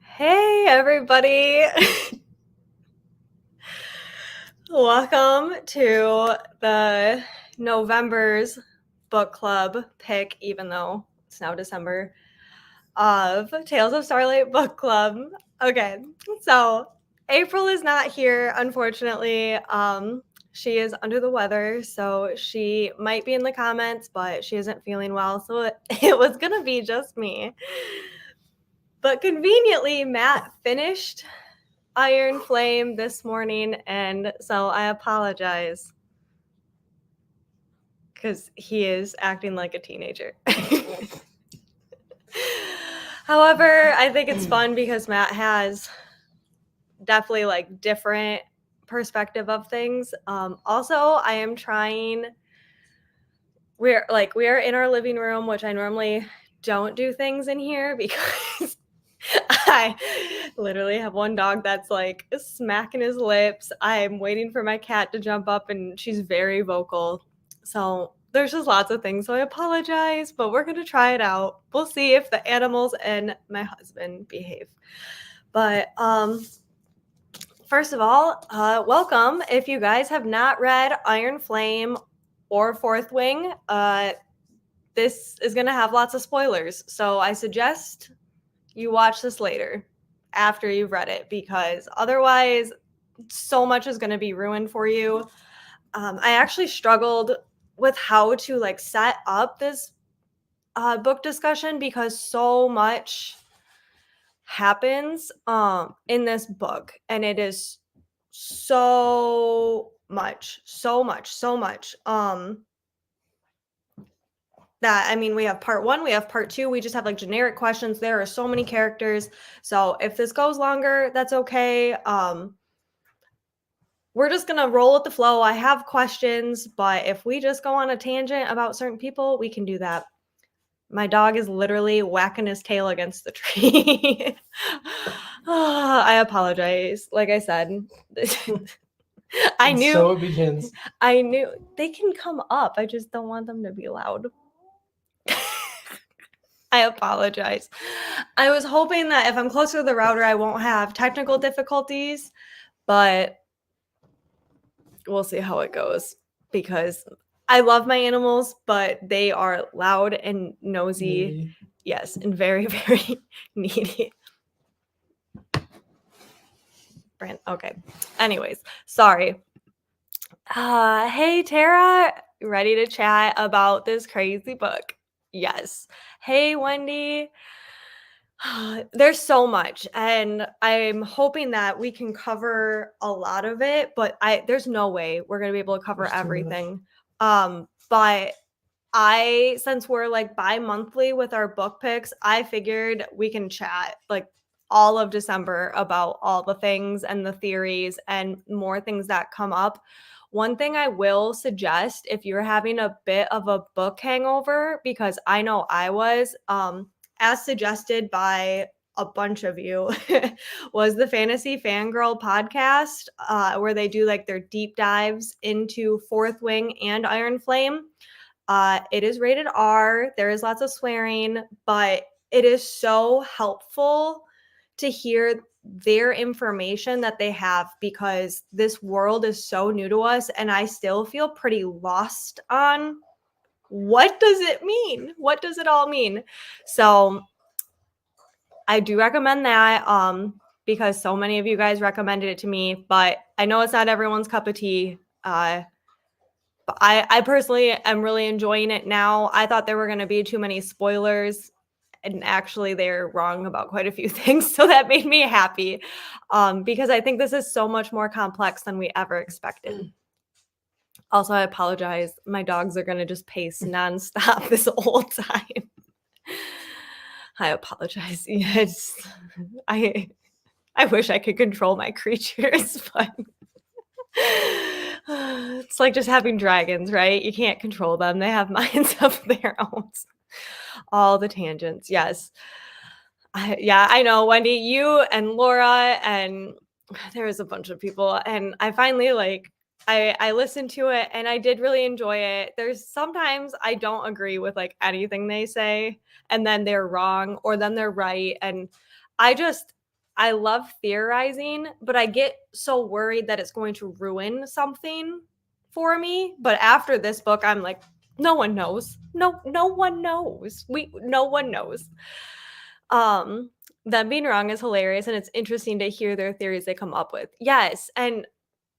Hey, everybody. Welcome to the November's book club pick, even though it's now December, of Tales of Starlight book club. Okay, so April is not here, unfortunately. She is under the weather, so she might be in the comments, but she isn't feeling well, so it was going to be just me. But conveniently, Matt finished Iron Flame this morning, and so I apologize because he is acting like a teenager. However, I think it's fun because Matt has definitely like different perspective of things. Also, I am trying. We are in our living room, which I normally don't do things in here because I literally have one dog that's like smacking his lips. I'm waiting for my cat to jump up and she's very vocal. So there's just lots of things. So I apologize, but we're going to try it out. We'll see if the animals and my husband behave. But first of all, welcome. If you guys have not read Iron Flame or Fourth Wing, this is going to have lots of spoilers. So I suggest you watch this later after you've read it, because otherwise so much is going to be ruined for you. I actually struggled with how to like set up this book discussion because so much happens in this book, and it is so much that, I mean, we have part 1, we have part 2, we just have like generic questions. There are so many characters, so if this goes longer, that's okay. We're just gonna roll with the flow. I have questions, but if we just go on a tangent about certain people, we can do that. My dog is literally whacking his tail against the tree. I apologize. Like I said, I knew. So it begins. I knew they can come up. I just don't want them to be loud. I apologize. I was hoping that if I'm closer to the router, I won't have technical difficulties, but we'll see how it goes, because I love my animals, but they are loud and nosy. Needy. Yes, and very, very needy. Brand. Okay. Anyways, sorry. Hey, Tara, ready to chat about this crazy book? Yes. Hey, Wendy. There's so much, and I'm hoping that we can cover a lot of it, but there's no way we're going to be able to cover There's too much. everything. But since we're like bi-monthly with our book picks, I figured we can chat like all of December about all the things and the theories and more things that come up. One thing I will suggest, if you're having a bit of a book hangover, because I know I was, as suggested by a bunch of you, was the Fantasy Fangirl podcast, where they do like their deep dives into Fourth Wing and Iron Flame. It is rated R. There is lots of swearing, but it is so helpful to hear their information that they have, because this world is so new to us, and I still feel pretty lost on what does it mean? What does it all mean? So I do recommend that, because so many of you guys recommended it to me, but I know it's not everyone's cup of tea. But I personally am really enjoying it now. I thought there were going to be too many spoilers, and actually they're wrong about quite a few things. So that made me happy, because I think this is so much more complex than we ever expected. Also, I apologize. My dogs are going to just pace nonstop this whole time. I apologize. Yes, I wish I could control my creatures, but it's like just having dragons, right? You can't control them. They have minds of their own. All the tangents. Yes. I know, Wendy, you and Laura, and there was a bunch of people, and I finally like I listened to it and I did really enjoy it. There's sometimes I don't agree with like anything they say and then they're wrong or then they're right. And I just I love theorizing, but I get so worried that it's going to ruin something for me. But after this book, I'm like, no one knows. No one knows. No one knows. Um them being wrong is hilarious and it's interesting to hear their theories they come up with. Yes, and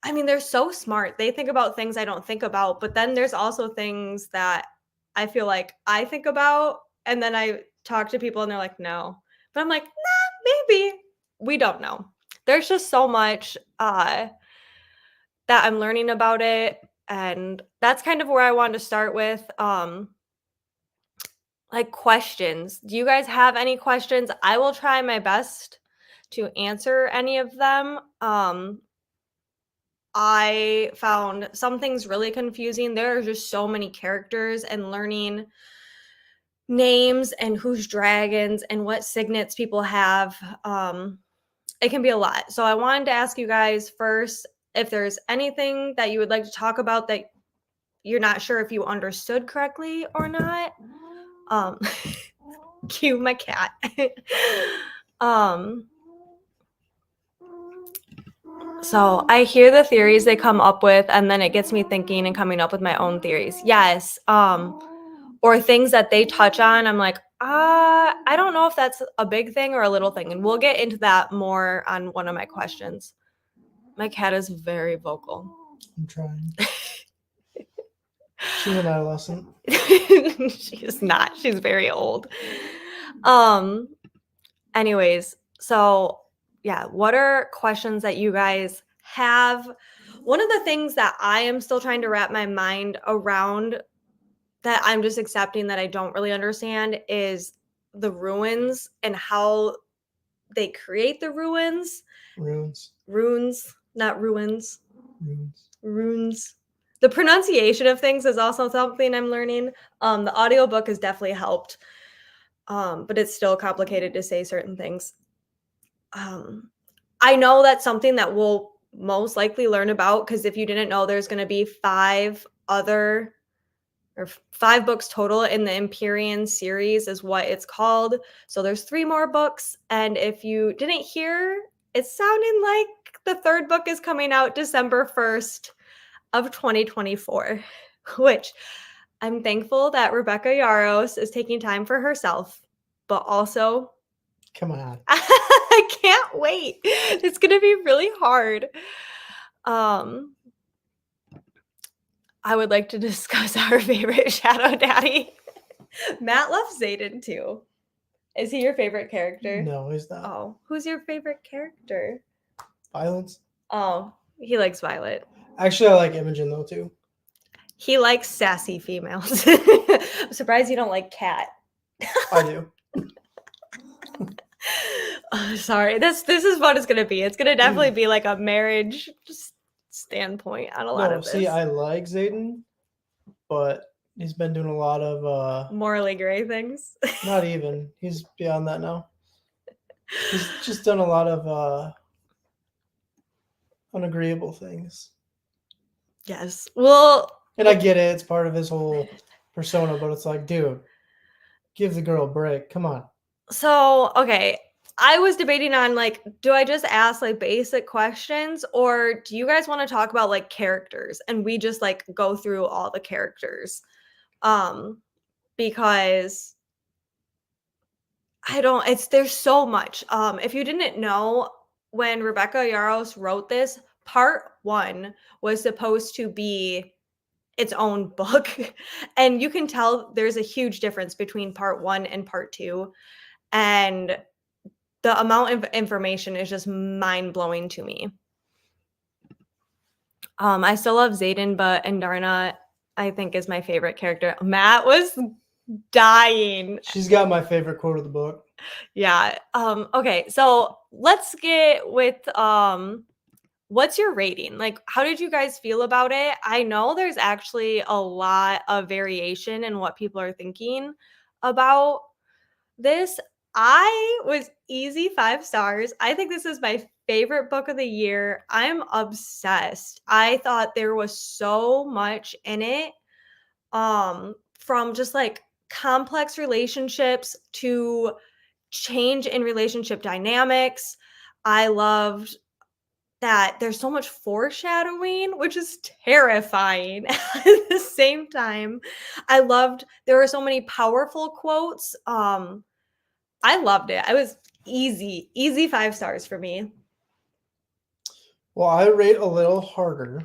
I mean, they're so smart. They think about things I don't think about, but then there's also things that I feel like I think about, and then I talk to people and they're like, "No." But I'm like, "Nah, maybe." We don't know. There's just so much that I'm learning about it, and that's kind of where I wanted to start with like questions. Do you guys have any questions? I will try my best to answer any of them. I found some things really confusing. There are just so many characters and learning names and who's dragons and what signets people have. It can be a lot. So I wanted to ask you guys first if there's anything that you would like to talk about that you're not sure if you understood correctly or not. Um, cue my cat. um, So I hear the theories they come up with, and then it gets me thinking and coming up with my own theories. Yes. Or things that they touch on. I'm like, I don't know if that's a big thing or a little thing. And we'll get into that more on one of my questions. My cat is very vocal. I'm trying. She's an adolescent. She is not. She's very old. Anyways, so yeah, what are questions that you guys have? One of the things that I am still trying to wrap my mind around that I'm just accepting that I don't really understand is the ruins and how they create the ruins. Runes, not ruins. Runes. The pronunciation of things is also something I'm learning. The audiobook has definitely helped. But it's still complicated to say certain things. I know that's something that we'll most likely learn about because if you didn't know, there's going to be 5 books total in the Empyrean series is what it's called. So there's 3 more books. And if you didn't hear, it's sounding like the 3rd book is coming out December 1st of 2024, which I'm thankful that Rebecca Yaros is taking time for herself, but also come on. I can't wait. It's going to be really hard. I would like to discuss our favorite Shadow Daddy. Matt loves Zayden too. Is he your favorite character? No, he's not. Oh, who's your favorite character? Violence. Oh, he likes Violet. Actually, I like Imogen though too. He likes sassy females. I'm surprised you don't like Cat. I do. Oh, sorry. This is what it's gonna be. It's gonna definitely be like a marriage standpoint on a lot of this. See, I like Zayden, but he's been doing a lot of morally gray things. Not even. He's beyond that now. He's just done a lot of unagreeable things. Yes. Well, and I get it. It's part of his whole persona, but it's like, dude, give the girl a break. Come on. So, okay. I was debating on like, do I just ask like basic questions or do you guys want to talk about like characters and we just like go through all the characters? Because there's so much. If you didn't know, when Rebecca Yaros wrote this, part 1 was supposed to be its own book. And you can tell there's a huge difference between part 1 and part 2. And the amount of information is just mind-blowing to me. I still love Zayden, but Andarna, I think, is my favorite character. Matt was dying. She's got my favorite quote of the book. Yeah. Okay, so let's get with what's your rating? Like, how did you guys feel about it? I know there's actually a lot of variation in what people are thinking about this. I was easy 5 stars. I think this is my favorite book of the year. I'm obsessed. I thought there was so much in it, from just, like, complex relationships to change in relationship dynamics. I loved that there's so much foreshadowing, which is terrifying at the same time. I loved there were so many powerful quotes. I loved it. I was easy 5 stars for me. Well, I rate a little harder.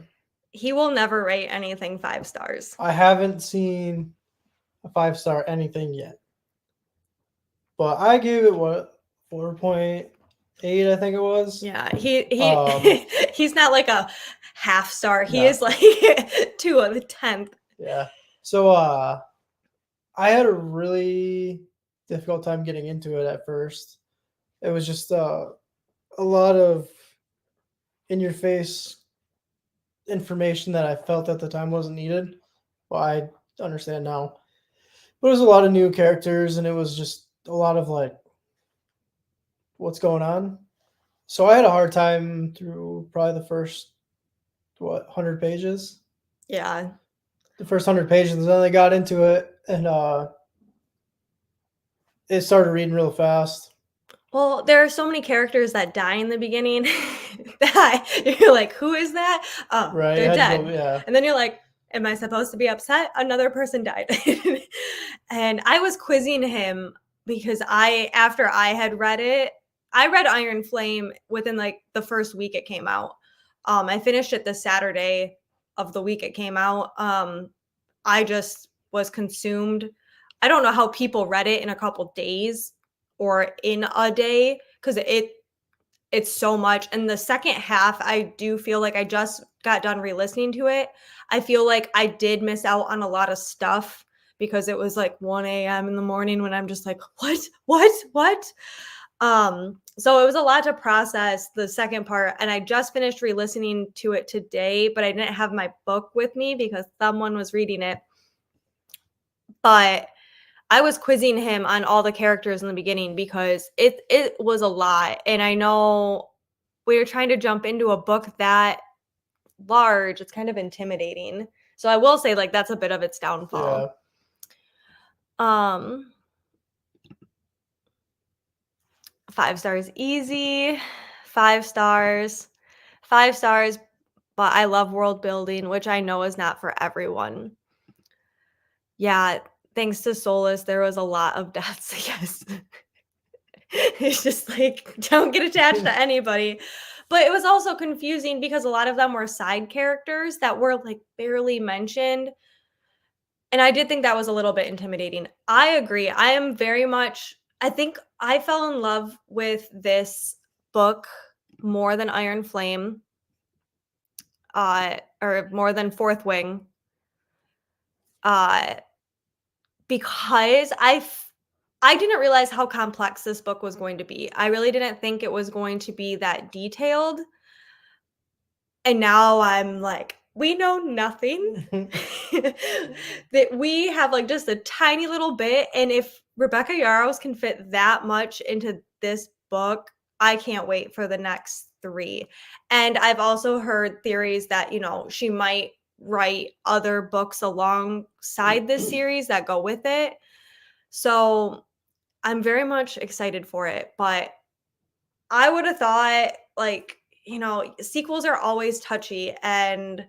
He will never rate anything 5 stars. I haven't seen a 5-star anything yet, but I gave it what 4.8, I think it was. Yeah, he Um, he's not like a half star. He no, is like 2 of the 10th. yeah. So I had a really difficult time getting into it at first. It was just a lot of in your face information that I felt at the time wasn't needed. Well, I understand now. But it was a lot of new characters and it was just a lot of like what's going on. So I had a hard time through probably the first 100 pages. Yeah. The first 100 pages, and then I got into it and it started reading real fast. Well, there are so many characters that die in the beginning that you're like, "Who is that? Oh, Right, they're I had to go. dead." Yeah, And then you're like, "Am I supposed to be upset? Another person died." And I was quizzing him because after I had read it, I read Iron Flame within like the first week it came out. I finished it the Saturday of the week it came out. I just was consumed. I don't know how people read it in a couple days or in a day because it's so much. And the second half, I do feel like I just got done re-listening to it. I feel like I did miss out on a lot of stuff because it was like 1 a.m. in the morning when I'm just like, what? So it was a lot to process the second part. And I just finished re-listening to it today, but I didn't have my book with me because someone was reading it. But I was quizzing him on all the characters in the beginning because it was a lot, and I know we were trying to jump into a book that large, it's kind of intimidating. So I will say, like, that's a bit of its yeah. downfall. Um, 5 stars easy, 5 stars, 5 stars, but I love world building, which I know is not for everyone. Yeah, thanks to Solus, there was a lot of deaths, yes. It's just like, don't get attached to anybody. But it was also confusing because a lot of them were side characters that were like barely mentioned. And I did think that was a little bit intimidating. I agree. I am very much, I think I fell in love with this book more than Iron Flame, or more than Fourth Wing, uh, because I didn't realize how complex this book was going to be. I really didn't think it was going to be that detailed. And now I'm like, we know nothing. That we have like just a tiny little bit. And if Rebecca Yarros can fit that much into this book, I can't wait for the next 3. And I've also heard theories that, she might write other books alongside this series that go with it. So I'm very much excited for it, but I would have thought like, sequels are always touchy and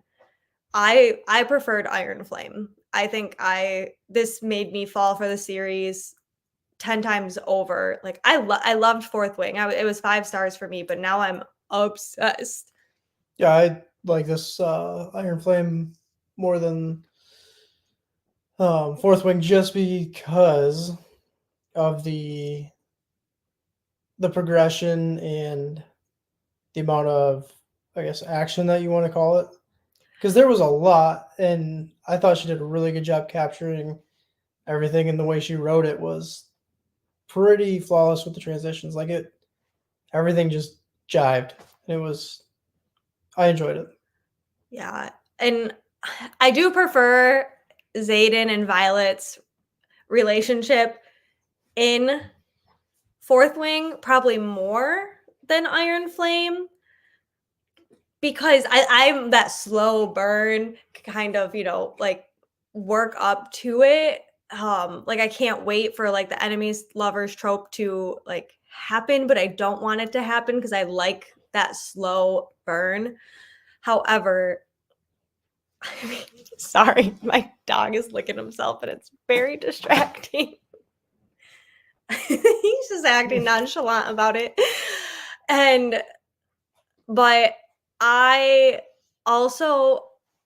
I preferred Iron Flame. I think this made me fall for the series 10 times over. Like I loved Fourth Wing. It was 5 stars for me, but now I'm obsessed. Yeah, I like this Iron Flame more than Fourth Wing just because of the progression and the amount of, I guess, action that you want to call it. Because there was a lot, and I thought she did a really good job capturing everything, and the way she wrote it was pretty flawless with the transitions. Like everything just jived. It was, I enjoyed it. Yeah. And I do prefer Xaden and Violet's relationship in Fourth Wing probably more than Iron Flame because I'm that slow burn kind of, like work up to it. Like I can't wait for like the enemies lovers trope to like happen, but I don't want it to happen because I like that slow burn. However, I mean, sorry, my dog is licking himself and it's very distracting. He's just acting nonchalant about it. But I also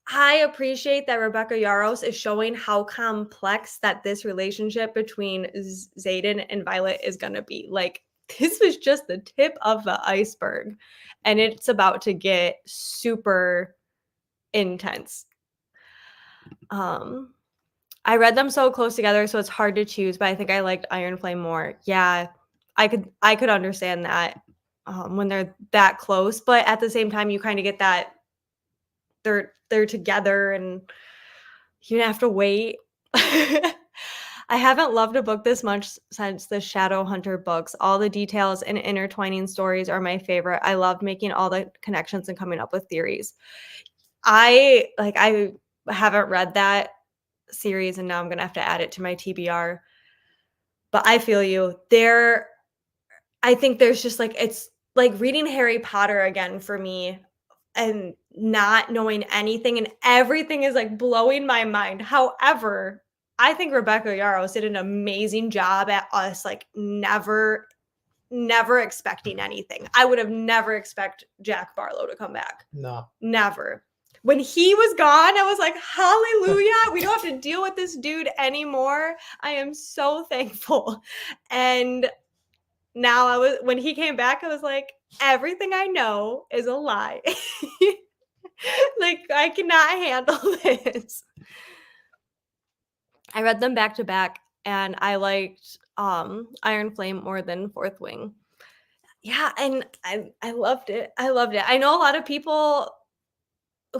I appreciate that Rebecca Yarros is showing how complex that this relationship between Xaden and Violet is going to be. Like this was just the tip of the iceberg and it's about to get super intense. I read them so close together, so it's hard to choose, but I think I liked Iron Flame more. Yeah, I could understand that when they're that close, but at the same time, you kind of get that they're together and you have to wait. I haven't loved a book this much since the Shadowhunter books. All the details and intertwining stories are my favorite. I loved making all the connections and coming up with theories. I haven't read that series and now I'm going to have to add it to my TBR. But I feel you. I think there's just like it's like reading Harry Potter again for me and not knowing anything and everything is like blowing my mind. However, I think Rebecca Yarros did an amazing job at us like never expecting anything. I would have never expect Jack Barlow to come back. No. Never. When he was gone, I was like, hallelujah. We don't have to deal with this dude anymore. I am so thankful. And now when he came back, I was like, everything I know is a lie. Like, I cannot handle this. I read them back to back and I liked Iron Flame more than Fourth Wing. Yeah, and I loved it. I loved it. I know a lot of people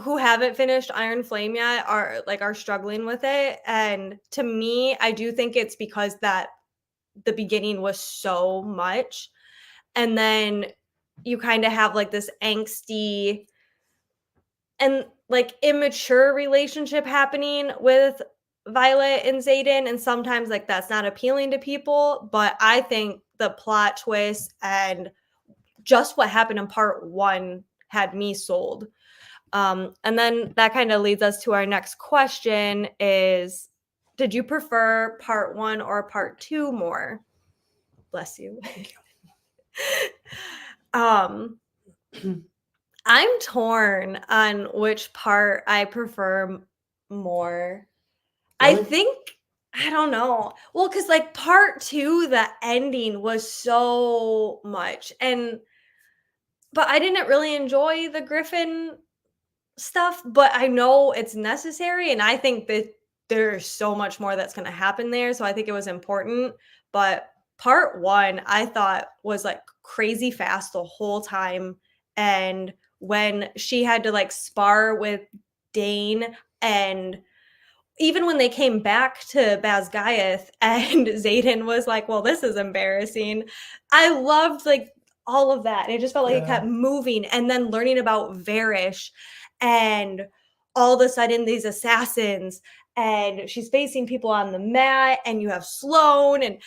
who haven't finished Iron Flame yet are struggling with it. And to me, I do think it's because that the beginning was so much. And then you kind of have like this angsty and like immature relationship happening with Violet and Xaden. And sometimes like that's not appealing to people. But I think the plot twist and just what happened in part 1 had me sold. And then that kind of leads us to our next question is, did you prefer part 1 or part 2 more? Bless you. I'm torn on which part I prefer more. Really? I think I don't know. Well, because like part 2, the ending was so much. But I didn't really enjoy the Griffin stuff, but I know it's necessary. And I think that there's so much more that's going to happen there. So I think it was important. But part 1, I thought was like crazy fast the whole time. And when she had to like spar with Dane and even when they came back to Basgiath and Xaden was like, well, this is embarrassing. I loved like all of that. And it just felt like it kept moving. And then learning about Varish and all of a sudden these assassins and she's facing people on the mat and you have Sloane. And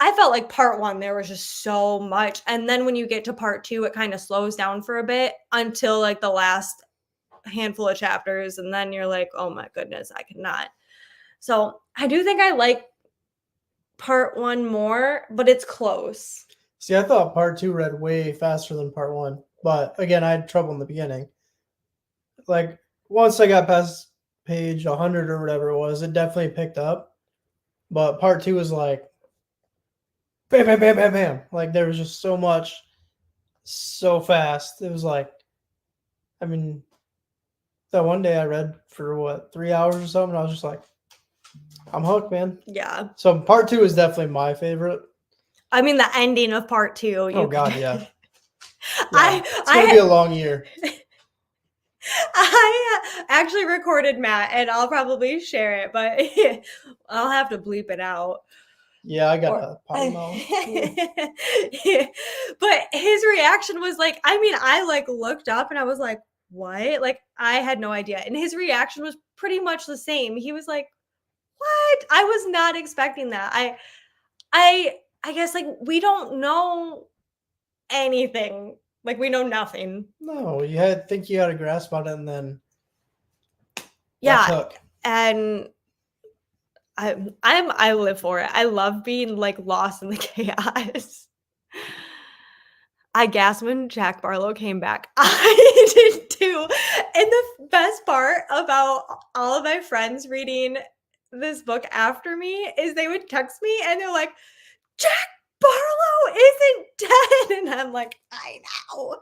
I felt like part 1, there was just so much. And then when you get to part 2, it kind of slows down for a bit until like the last handful of chapters. And then you're like, oh my goodness, I cannot. So I do think I like part 1 more, but it's close. See, I thought part 2 read way faster than part 1. But again, I had trouble in the beginning. Like, once I got past page 100 or whatever it was, it definitely picked up. But part 2 was like, bam, bam, bam, bam, bam. Like, there was just so much so fast. It was like, I mean, that one day I read for 3 hours or something. I was just like, I'm hooked, man. Yeah. So part 2 is definitely my favorite. I mean, the ending of part 2. Oh God, yeah. It's gonna be a long year. I actually recorded Matt, and I'll probably share it, but I'll have to bleep it out. Yeah, I got Or a potty mouth too. but his reaction was like, I mean, I like looked up and I was like, what? Like I had no idea. And his reaction was pretty much the same. He was like, what? I was not expecting that. I guess like we don't know anything. Like we know nothing. No, you had think you had a grasp on it, and then left Yeah. hook. And I live for it. I love being like lost in the chaos. I gasped when Jack Barlow came back. I did too. And the best part about all of my friends reading this book after me is they would text me and they're like, Jack Barlow isn't dead. And I'm like, I know.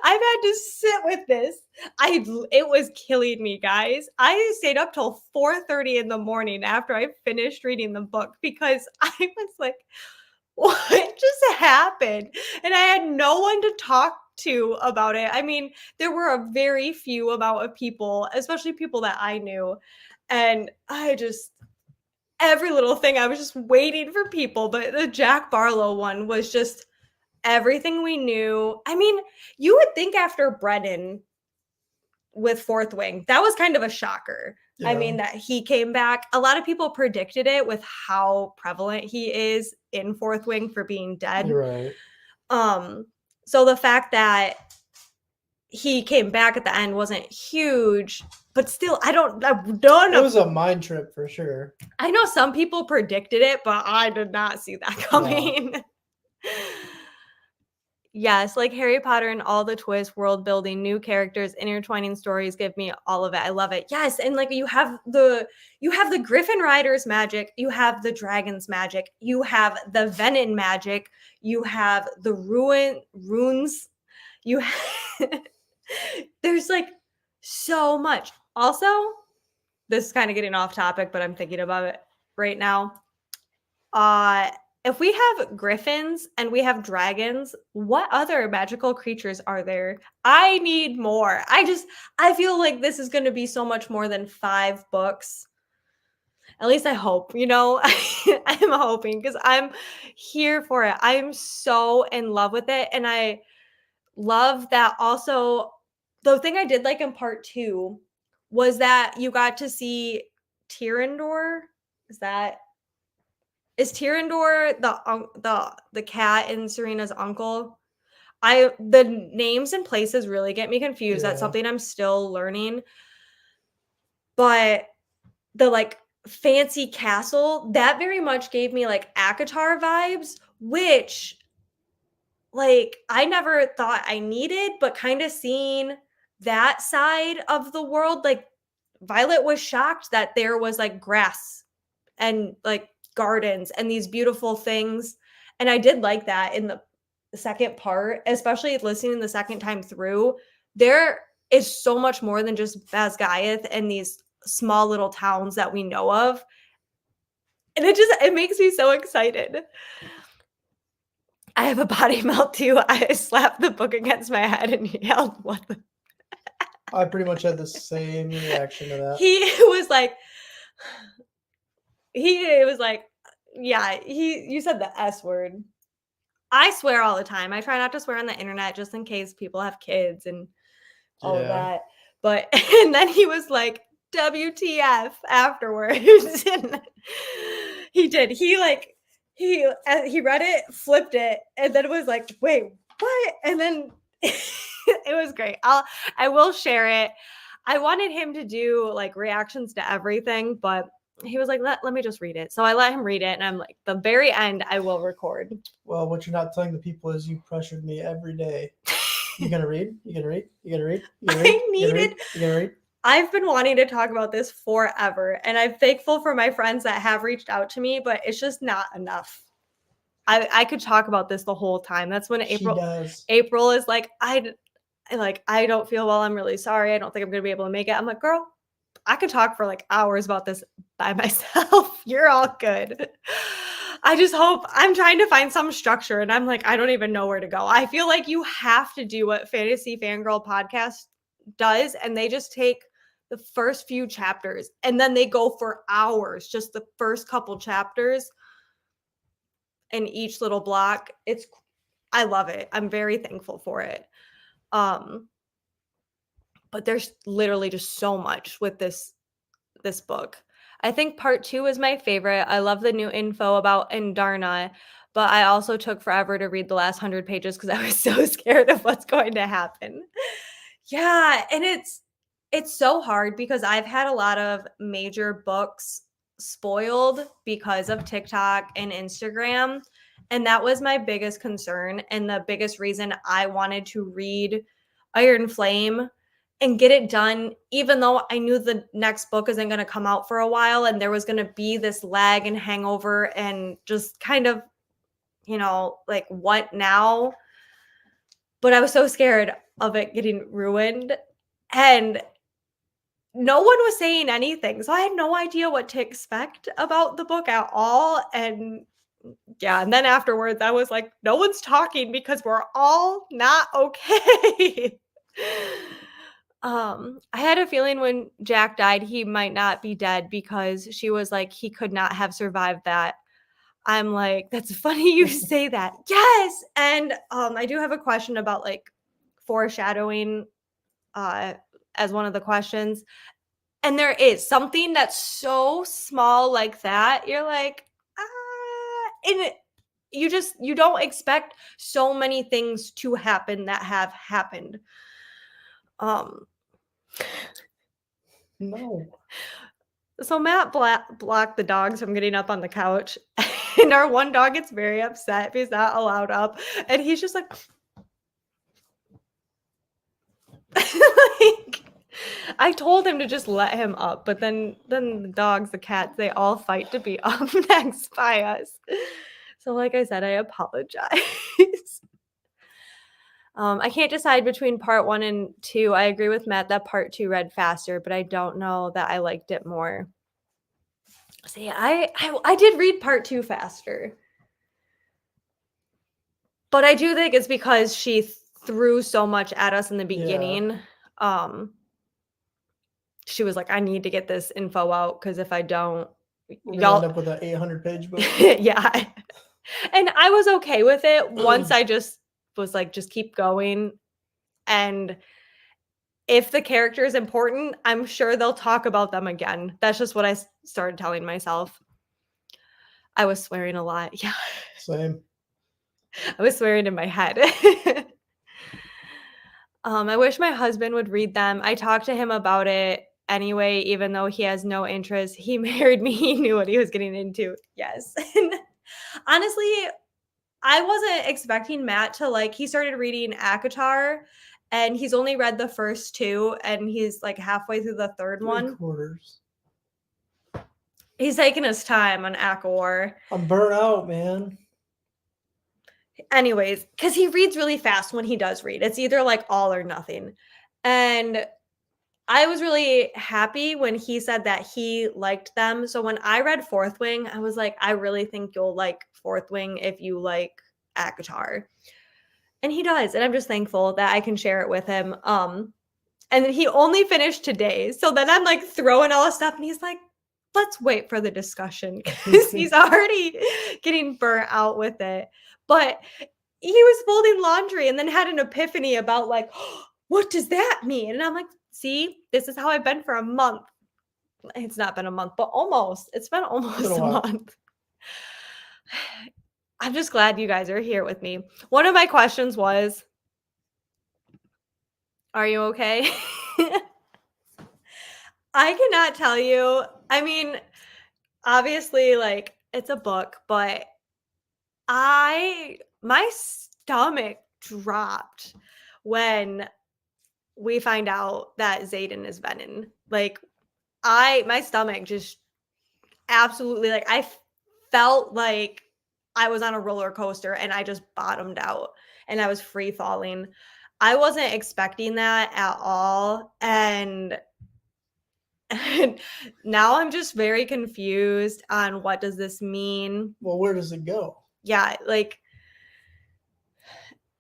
I've had to sit with this. It was killing me, guys. I stayed up till 4:30 in the morning after I finished reading the book because I was like, what just happened? And I had no one to talk to about it. I mean, there were a very few amount of people, especially people that I knew. And I just, every little thing, I was just waiting for people. But the Jack Barlow one was just everything we knew. I mean, you would think after Brennan with Fourth Wing, that was kind of a shocker. I mean, Yeah, that he came back. A lot of people predicted it with how prevalent he is in Fourth Wing for being dead. you're right. Um, so the fact that he came back at the end wasn't huge, but still, I don't It know. was a mind trip for sure. I know some people predicted it, but I did not see that No, coming. Yes, like Harry Potter and all the twists, world building, new characters, intertwining stories give me all of it. I love it. Yes, and like you have the Griffin Riders magic, you have the dragons magic, you have the Venom magic, you have the runes, you have, there's like so much. Also, this is kind of getting off topic, but I'm thinking about it right now. Uh if we have griffins and we have dragons, what other magical creatures are there? I need more. I feel like this is going to be so much more than 5 books. At least I hope, you know. I'm hoping cuz I'm here for it. I'm so in love with it and I love that also the thing I did like in part 2 was that you got to see Tyrandor. Is that is Tyrandor the cat and Serena's uncle? I the names and places really get me confused. That's yeah, something I'm still learning. But the like fancy castle, that very much gave me like Akatar vibes, which like I never thought I needed, but kind of seeing that side of the world, like Violet was shocked that there was like grass and like gardens and these beautiful things. And I did like that in the second part, especially listening the second time through. There is so much more than just Basgiath and these small little towns that we know of. And it makes me so excited. I have a body melt too. I slapped the book against my head and yelled, "What the?" I pretty much had the same reaction to that. He was like, he was like, yeah, you said the S word. I swear all the time. I try not to swear on the internet just in case people have kids and all of Yeah, that. But and then he was like, WTF afterwards. And he did. He read it, flipped it, and then it was like, wait, what? And then it was great. I will share it. I wanted him to do like reactions to everything, but he was like, let me just read it. So I let him read it, and I'm like, the very end, I will record. well, what you're not telling the people is you pressured me every day. You gonna read? You gonna read? You gonna read? You gonna read? I You gonna needed read? You gonna read? I've been wanting to talk about this forever, and I'm thankful for my friends that have reached out to me, but it's just not enough. I could talk about this the whole time. That's when She does. April is like, I don't feel well. I'm really sorry. I don't think I'm gonna be able to make it. I'm like, girl, I could talk for like hours about this by myself. You're all good. I just hope I'm trying to find some structure and I'm like, I don't even know where to go. I feel like you have to do what Fantasy Fangirl podcast does, and they just take the first few chapters and then they go for hours, just the first couple chapters. in each little block. I love it. I'm very thankful for it. Um, but there's literally just so much with this book. I think part 2 is my favorite. I love the new info about Indarna, but I also took forever to read the last 100 pages because I was so scared of what's going to happen. Yeah, and it's so hard because I've had a lot of major books spoiled because of TikTok and Instagram, and that was my biggest concern and the biggest reason I wanted to read Iron Flame and get it done, even though I knew the next book isn't going to come out for a while and there was going to be this lag and hangover and just kind of, like what now? But I was so scared of it getting ruined. And no one was saying anything. So I had no idea what to expect about the book at all. And yeah, and then afterwards I was like, no one's talking because we're all not okay. I had a feeling when Jack died, he might not be dead because she was like, he could not have survived that. I'm like, that's funny you say that. Yes. And I do have a question about like foreshadowing uh as one of the questions. And there is something that's so small like that. You're like, and you don't expect so many things to happen that have happened. Um No. so Matt blocked the dogs from getting up on the couch. And our one dog gets very upset if he's not allowed up. And he's just like, like I told him to just let him up, but then the dogs, the cats, they all fight to be up next by us. So like I said, I apologize. I can't decide between part 1 and 2. I agree with Matt that part 2 read faster, but I don't know that I liked it more. See, I did read part 2 faster. But I do think it's because she threw so much at us in the beginning. She was like, I need to get this info out because if I don't, We're gonna end up with an 800-page book. yeah. And I was okay with it once I just was like, just keep going. And if the character is important, I'm sure they'll talk about them again. That's just what I started telling myself. I was swearing a lot. Yeah. Same. I was swearing in my head. I wish my husband would read them. I talked to him about it anyway, even though he has no interest. He married me. He knew what he was getting into. Yes. And honestly, I wasn't expecting Matt to like, he started reading ACOTAR and he's only read the first 2 and he's like halfway through the third one. 3/4. He's taking his time on ACOWAR. I'm burnt out, man. Anyways, because he reads really fast when he does read. It's either like all or nothing. And I was really happy when he said that he liked them. So when I read Fourth Wing, I was like, I really think you'll like Fourth Wing if you like ACOTAR. And he does. And I'm just thankful that I can share it with him. And he only finished today. So then I'm like throwing all this stuff and he's like, let's wait for the discussion because he's already getting burnt out with it. But he was folding laundry and then had an epiphany about like, oh, what does that mean? And I'm like, see, this is how I've been for a month. It's not been a month, but almost. It's been almost a month. I'm just glad you guys are here with me. One of my questions was, are you okay? I cannot tell you. I mean, obviously, like, it's a book, but my stomach dropped when we find out that Xaden is Venom. Like, my stomach just absolutely, like, I felt like I was on a roller coaster and I just bottomed out and I was free falling. I wasn't expecting that at all. And now I'm just very confused on what does this mean? Well, where does it go? Yeah, like,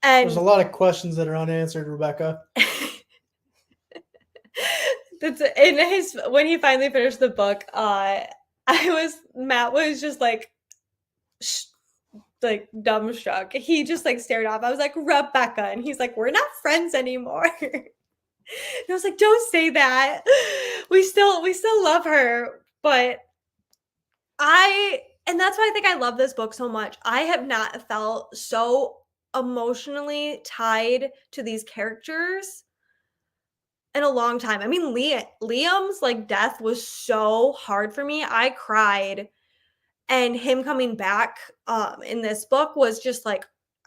There's a and lot of questions that are unanswered, Rebecca. that's in his when he finally finished the book. Matt was just like, like dumbstruck. He just like stared off. I was like, Rebecca. And he's like, we're not friends anymore. And I was like, don't say that. We still love her. But and that's why I think I love this book so much. I have not felt so emotionally tied to these characters in a long time. I mean, Liam's like death was so hard for me. I cried, and him coming back in this book was just like,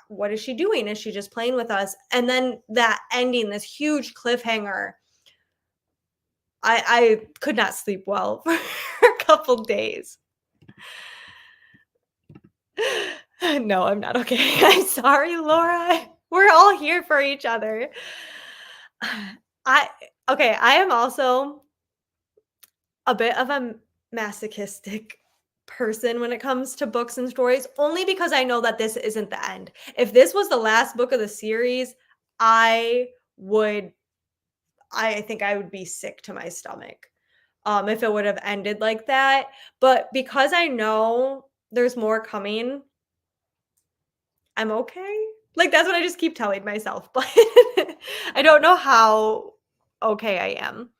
what is she doing? Is she just playing with us? And then that ending, this huge cliffhanger. I could not sleep well for a couple days. No, I'm not okay. I'm sorry, Laura. We're all here for each other. I am also a bit of a masochistic person when it comes to books and stories, only because I know that this isn't the end. If this was the last book of the series, I think I would be sick to my stomach if it would have ended like that. But because I know there's more coming, I'm okay. Like, that's what I just keep telling myself, but I don't know how okay I am.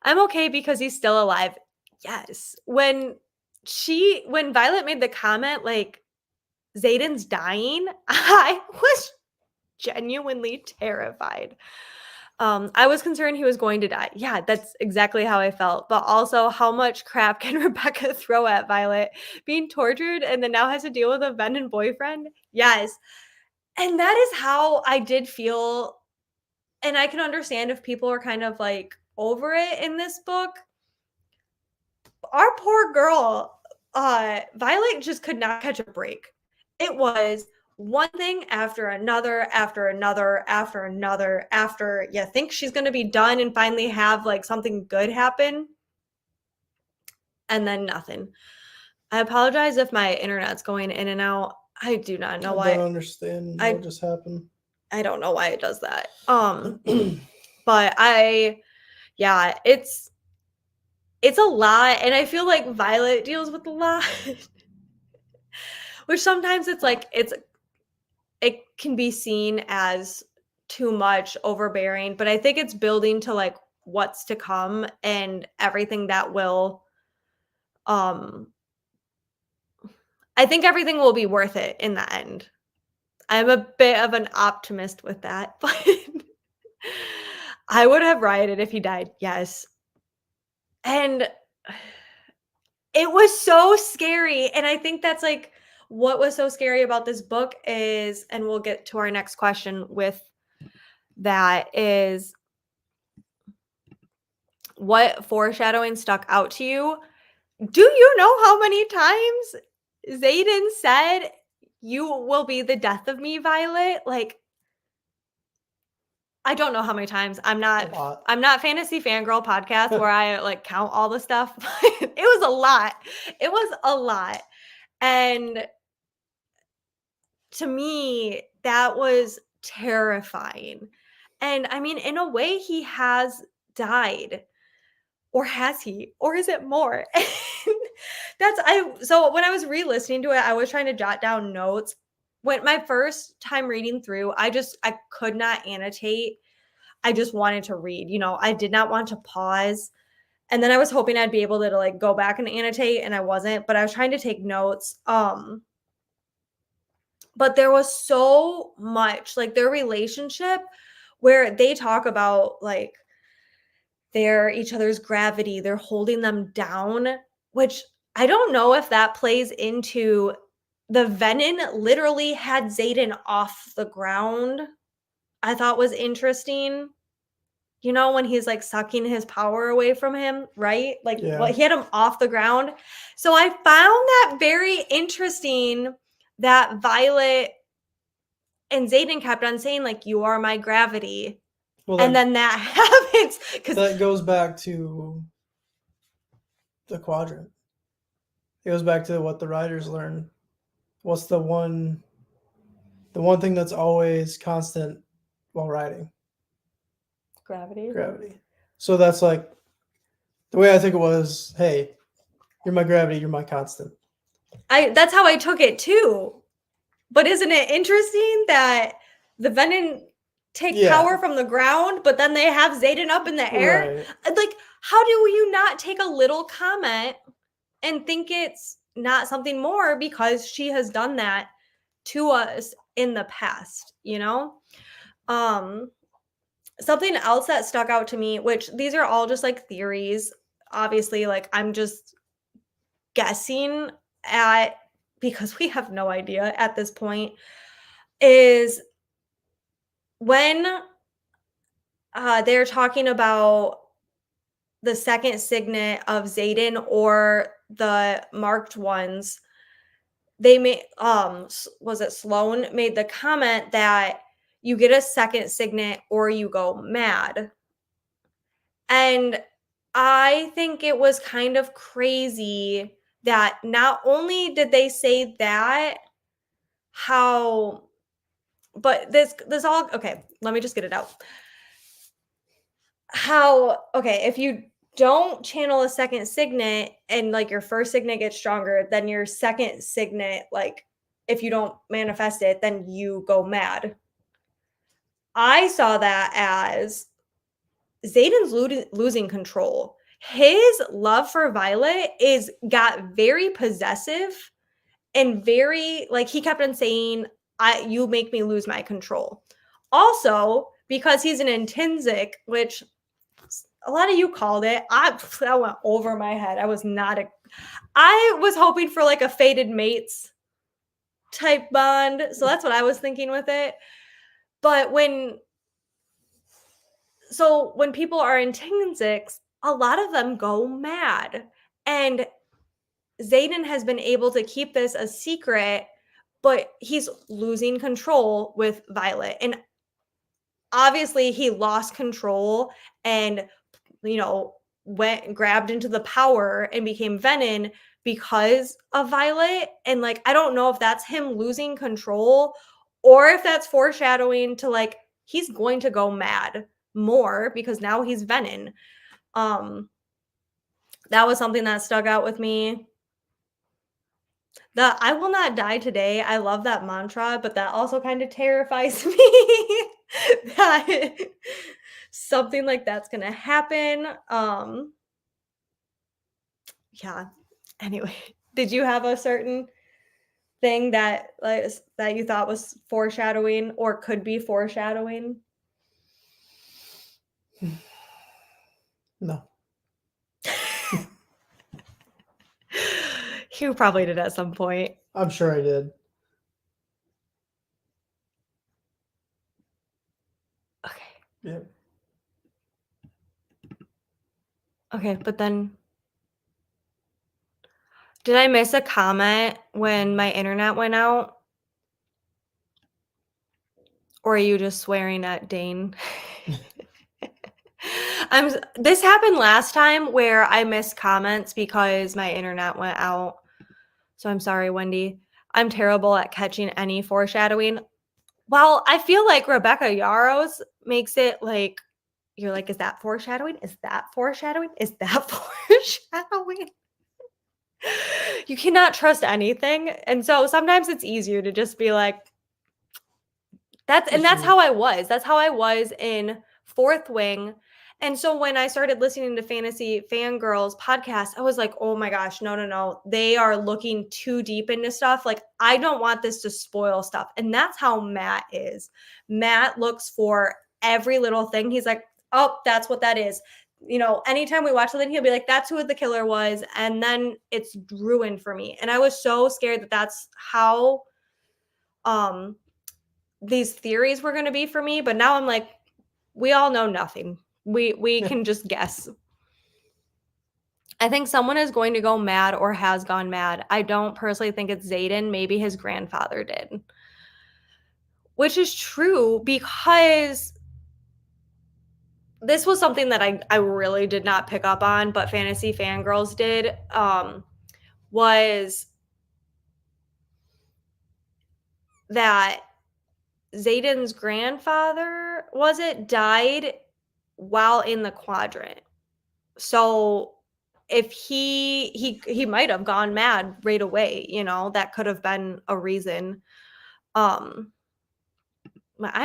I'm okay because he's still alive. Yes. When Violet made the comment, like, Xaden's dying, I was genuinely terrified. I was concerned he was going to die. Yeah, that's exactly how I felt. But also, how much crap can Rebecca throw at Violet? Being tortured and then now has to deal with a Venom boyfriend? Yes. And that is how I did feel. And I can understand if people are kind of like over it in this book. Our poor girl, Violet just could not catch a break. It was one thing after another, after another, after another, after you think she's going to be done and finally have like something good happen. And then nothing. I apologize if my internet's going in and out. I do not know why. I don't understand what just happened. I don't know why it does that. But it's a lot, and I feel like Violet deals with a lot. Which sometimes it's like it can be seen as too much overbearing, but I think it's building to like what's to come and everything that will I think everything will be worth it in the end. I'm a bit of an optimist with that, but I would have rioted if he died. Yes. And it was so scary. And I think that's like what was so scary about this book is, and we'll get to our next question with that, is what foreshadowing stuck out to you? Do you know how many times Xaden said, "You will be the death of me, Violet"? Like, I don't know how many times. I'm not Fantasy Fangirl podcast where I like count all the stuff. It was a lot. It was a lot. And to me, that was terrifying. And I mean, in a way, he has died. Or has he? Or is it more? So when I was re-listening to it, I was trying to jot down notes. When my first time reading through, I could not annotate. I just wanted to read. I did not want to pause. And then I was hoping I'd be able to like go back and annotate, and I wasn't, but I was trying to take notes. But there was so much like their relationship where they talk about like they're each other's gravity, they're holding them down, which I don't know if that plays into the Venom literally had Xaden off the ground. I thought was interesting. When he's like sucking his power away from him, right? Like he had him off the ground. So I found that very interesting that Violet and Xaden kept on saying like, "You are my gravity." Well, and then that happens because that goes back to the quadrant. It goes back to what the writers learn. What's the one thing that's always constant while writing? Gravity. So that's like the way I think it was. Hey, you're my gravity. You're my constant. That's how I took it too. But isn't it interesting that the Venom take Yeah. power from the ground, but then they have Zayden up in the air? Right. Like, how do you not take a little comment and think it's not something more because she has done that to us in the past, you know? Something else that stuck out to me, which these are all just like theories, obviously, like I'm just guessing at because we have no idea at this point, is when they're talking about the second signet of Zayden or the marked ones, they made was it Sloan made the comment that you get a second signet or you go mad. And I think it was kind of crazy that not only did they say that, how but this all okay, let me just get it out. How okay, if you don't channel a second signet and like your first signet gets stronger, then your second signet, like if you don't manifest it, then you go mad. I saw that as Zayden's losing control. His love for Violet is got very possessive and very like he kept on saying, "I you make me lose my control." Also, because he's an intrinsic, which a lot of you called it. That went over my head. I was not a. I was hoping for like a fated mates type bond, so that's what I was thinking with it. But when people are intrinsics, a lot of them go mad, and Zayden has been able to keep this a secret, but he's losing control with Violet, and obviously he lost control and went grabbed into the power and became Venom because of Violet. And like, I don't know if that's him losing control or if that's foreshadowing to like, he's going to go mad more because now he's Venom. Um, that was something that stuck out with me. The I will not die today. I love that mantra, but that also kind of terrifies me that something like that's going to happen. Yeah. Anyway, did you have a certain thing that that you thought was foreshadowing or could be foreshadowing? No. You probably did at some point. I'm sure I did. Okay. Yeah. Okay, but then did I miss a comment when my internet went out? Or are you just swearing at Dane? This happened last time where I missed comments because my internet went out. So I'm sorry, Wendy. I'm terrible at catching any foreshadowing. Well, I feel like Rebecca Yarros makes it like you're like, is that foreshadowing? Is that foreshadowing? Is that foreshadowing? You cannot trust anything. And so sometimes it's easier to just be like, that's Sure. how I was. That's how I was in Fourth Wing. And so when I started listening to Fantasy Fangirls podcast, I was like, "Oh my gosh, no, no, no. They are looking too deep into stuff. Like I don't want this to spoil stuff." And that's how Matt is. Matt looks for every little thing. He's like, "Oh, that's what that is." Anytime we watch something, he'll be like, "That's who the killer was." And then it's ruined for me. And I was so scared that that's how um these theories were going to be for me, but now I'm like, we all know nothing. We Yeah. can just guess. I think someone is going to go mad or has gone mad. I don't personally think it's Zayden. Maybe his grandfather did. Which is true because this was something that I really did not pick up on, but Fantasy Fangirls did. Was that Zayden's grandfather, was it, died while in the quadrant. So if he might have gone mad right away, that could have been a reason. I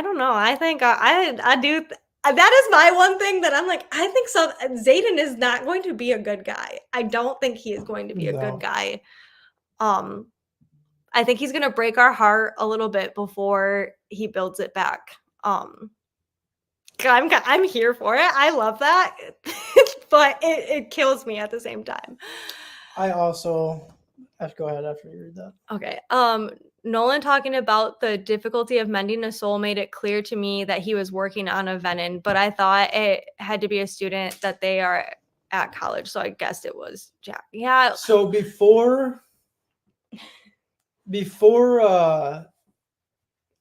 don't know. I think I do. That is my one thing that I'm like. I think so. Zayden is not going to be a good guy. I don't think he is going to be a good No. guy. Um, I think he's gonna break our heart a little bit before he builds it back. I'm here for it. I love that, but it kills me at the same time. I also have to go ahead after you read that. Okay. Nolan talking about the difficulty of mending a soul made it clear to me that he was working on a venin, but I thought it had to be a student that they are at college, so I guessed it was Jack. Yeah. So before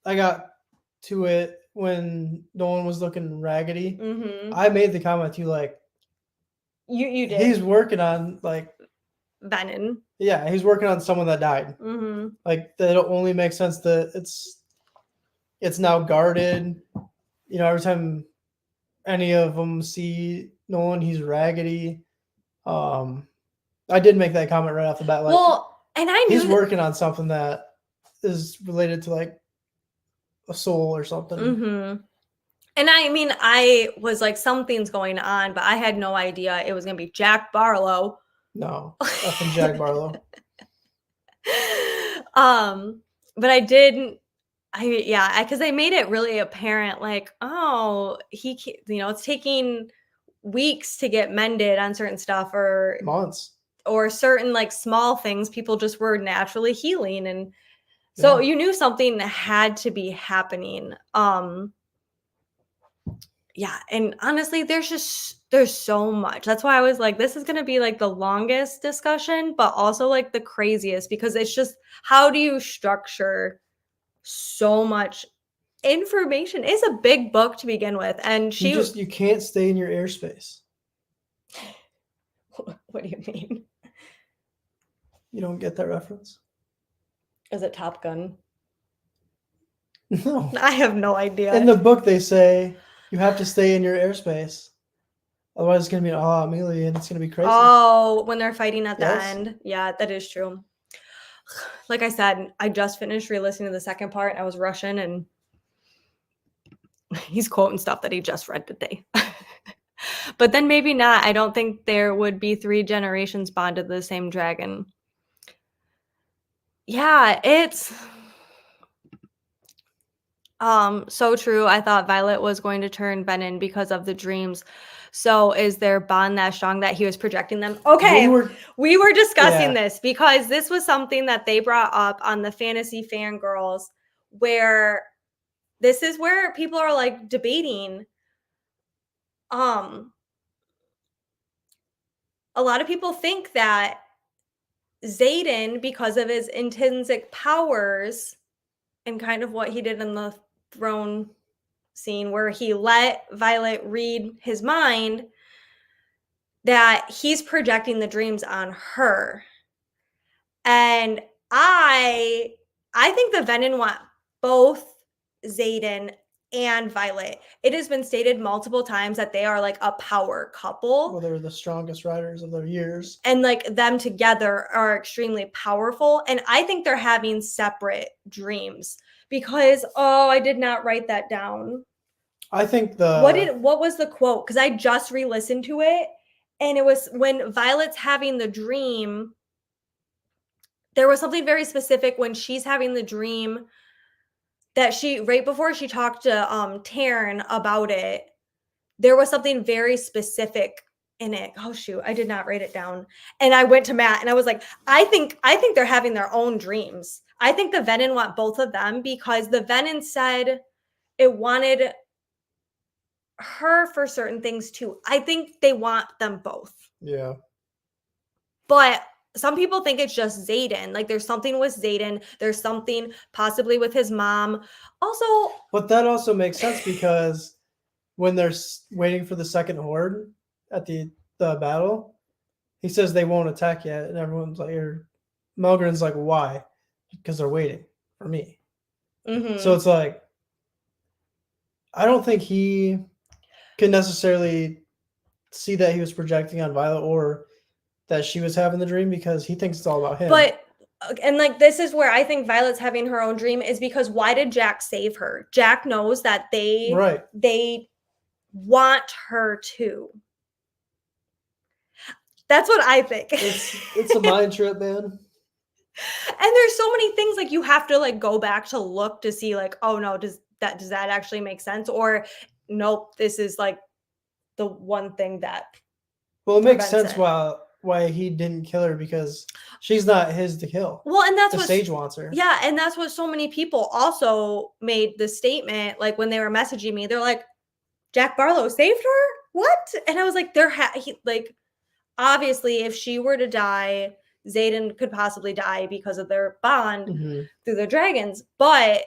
I got to it when Nolan was looking raggedy, I made the comment to you like You did. he's working on like venin. Yeah, he's working on someone that died. Like that only makes sense that it's now guarded. You know, every time any of them see Nolan, he's raggedy. I did make that comment right off the bat. Like, well, and I knew he's working on something that is related to like a soul or something. And I mean, I was like, something's going on, but I had no idea it was gonna be Jack Barlow. No, nothing Jack Barlow. But I didn't. Because I made it really apparent, like, oh, it's taking weeks to get mended on certain stuff, or Months, or certain like small things people just were naturally healing, and so you knew something had to be happening. Yeah, and honestly, there's so much. That's why I was like, this is gonna be like the longest discussion, but also like the craziest, because it's just, how do you structure so much information? It's a big book to begin with, and you can't stay in your airspace. What do you mean? You don't get that reference? Is it Top Gun? No. I have no idea. In the book, they say you have to stay in your airspace. Otherwise, it's going to be Amelie, and it's going to be crazy. Oh, when they're fighting at the end. Yeah, that is true. Like I said, I just finished re-listening to the second part. I was rushing, and he's quoting stuff that he just read today. But then maybe not. I don't think there would be 3 generations bonded to the same dragon. Yeah, it's so true. I thought Violet was going to turn venin because of the dreams. So is their bond that strong that he was projecting them? Okay, we were discussing this because this was something that they brought up on the Fantasy Fangirls, where this is where people are like debating. A lot of people think that Zayden, because of his intrinsic powers and kind of what he did in the throne scene where he let Violet read his mind, that he's projecting the dreams on her. And I think the venin want both Zayden and Violet. It has been stated multiple times that they are like a power couple. Well, they're the strongest riders of their years. And like them together are extremely powerful. And I think they're having separate dreams because, I did not write that down. I think what was the quote? Because I just re-listened to it, and it was when Violet's having the dream. There was something very specific when she's having the dream that right before she talked to Taryn about it, there was something very specific in it. Oh shoot, I did not write it down. And I went to Matt and I was like, I think they're having their own dreams. I think the venin want both of them because the venin said it wanted her for certain things too. I think they want them both. Yeah. But some people think it's just Zayden. Like there's something with Zayden. There's something possibly with his mom. Also, but that also makes sense because when they're waiting for the second horde at the battle, he says they won't attack yet, and everyone's like, Melgren's like, why? Because they're waiting for me. So it's like, I don't think he can necessarily see that he was projecting on Violet or that she was having the dream because he thinks it's all about him. But and like this is where I think Violet's having her own dream is because why did Jack save her? Jack knows that Right. they want her to. That's what I think. It's a mind trip, man. And there's so many things like you have to like go back to look to see like, oh no, does that actually make sense? Or nope, this is like the one thing that Well, it makes prevents sense it. why he didn't kill her because she's not his to kill. Well, and that's The what sage wants her. yeah, and that's what so many people also made the statement like when they were messaging me, they're like, Jack Barlow saved her? What? And I was like, like obviously if she were to die, Xaden could possibly die because of their bond through the dragons. But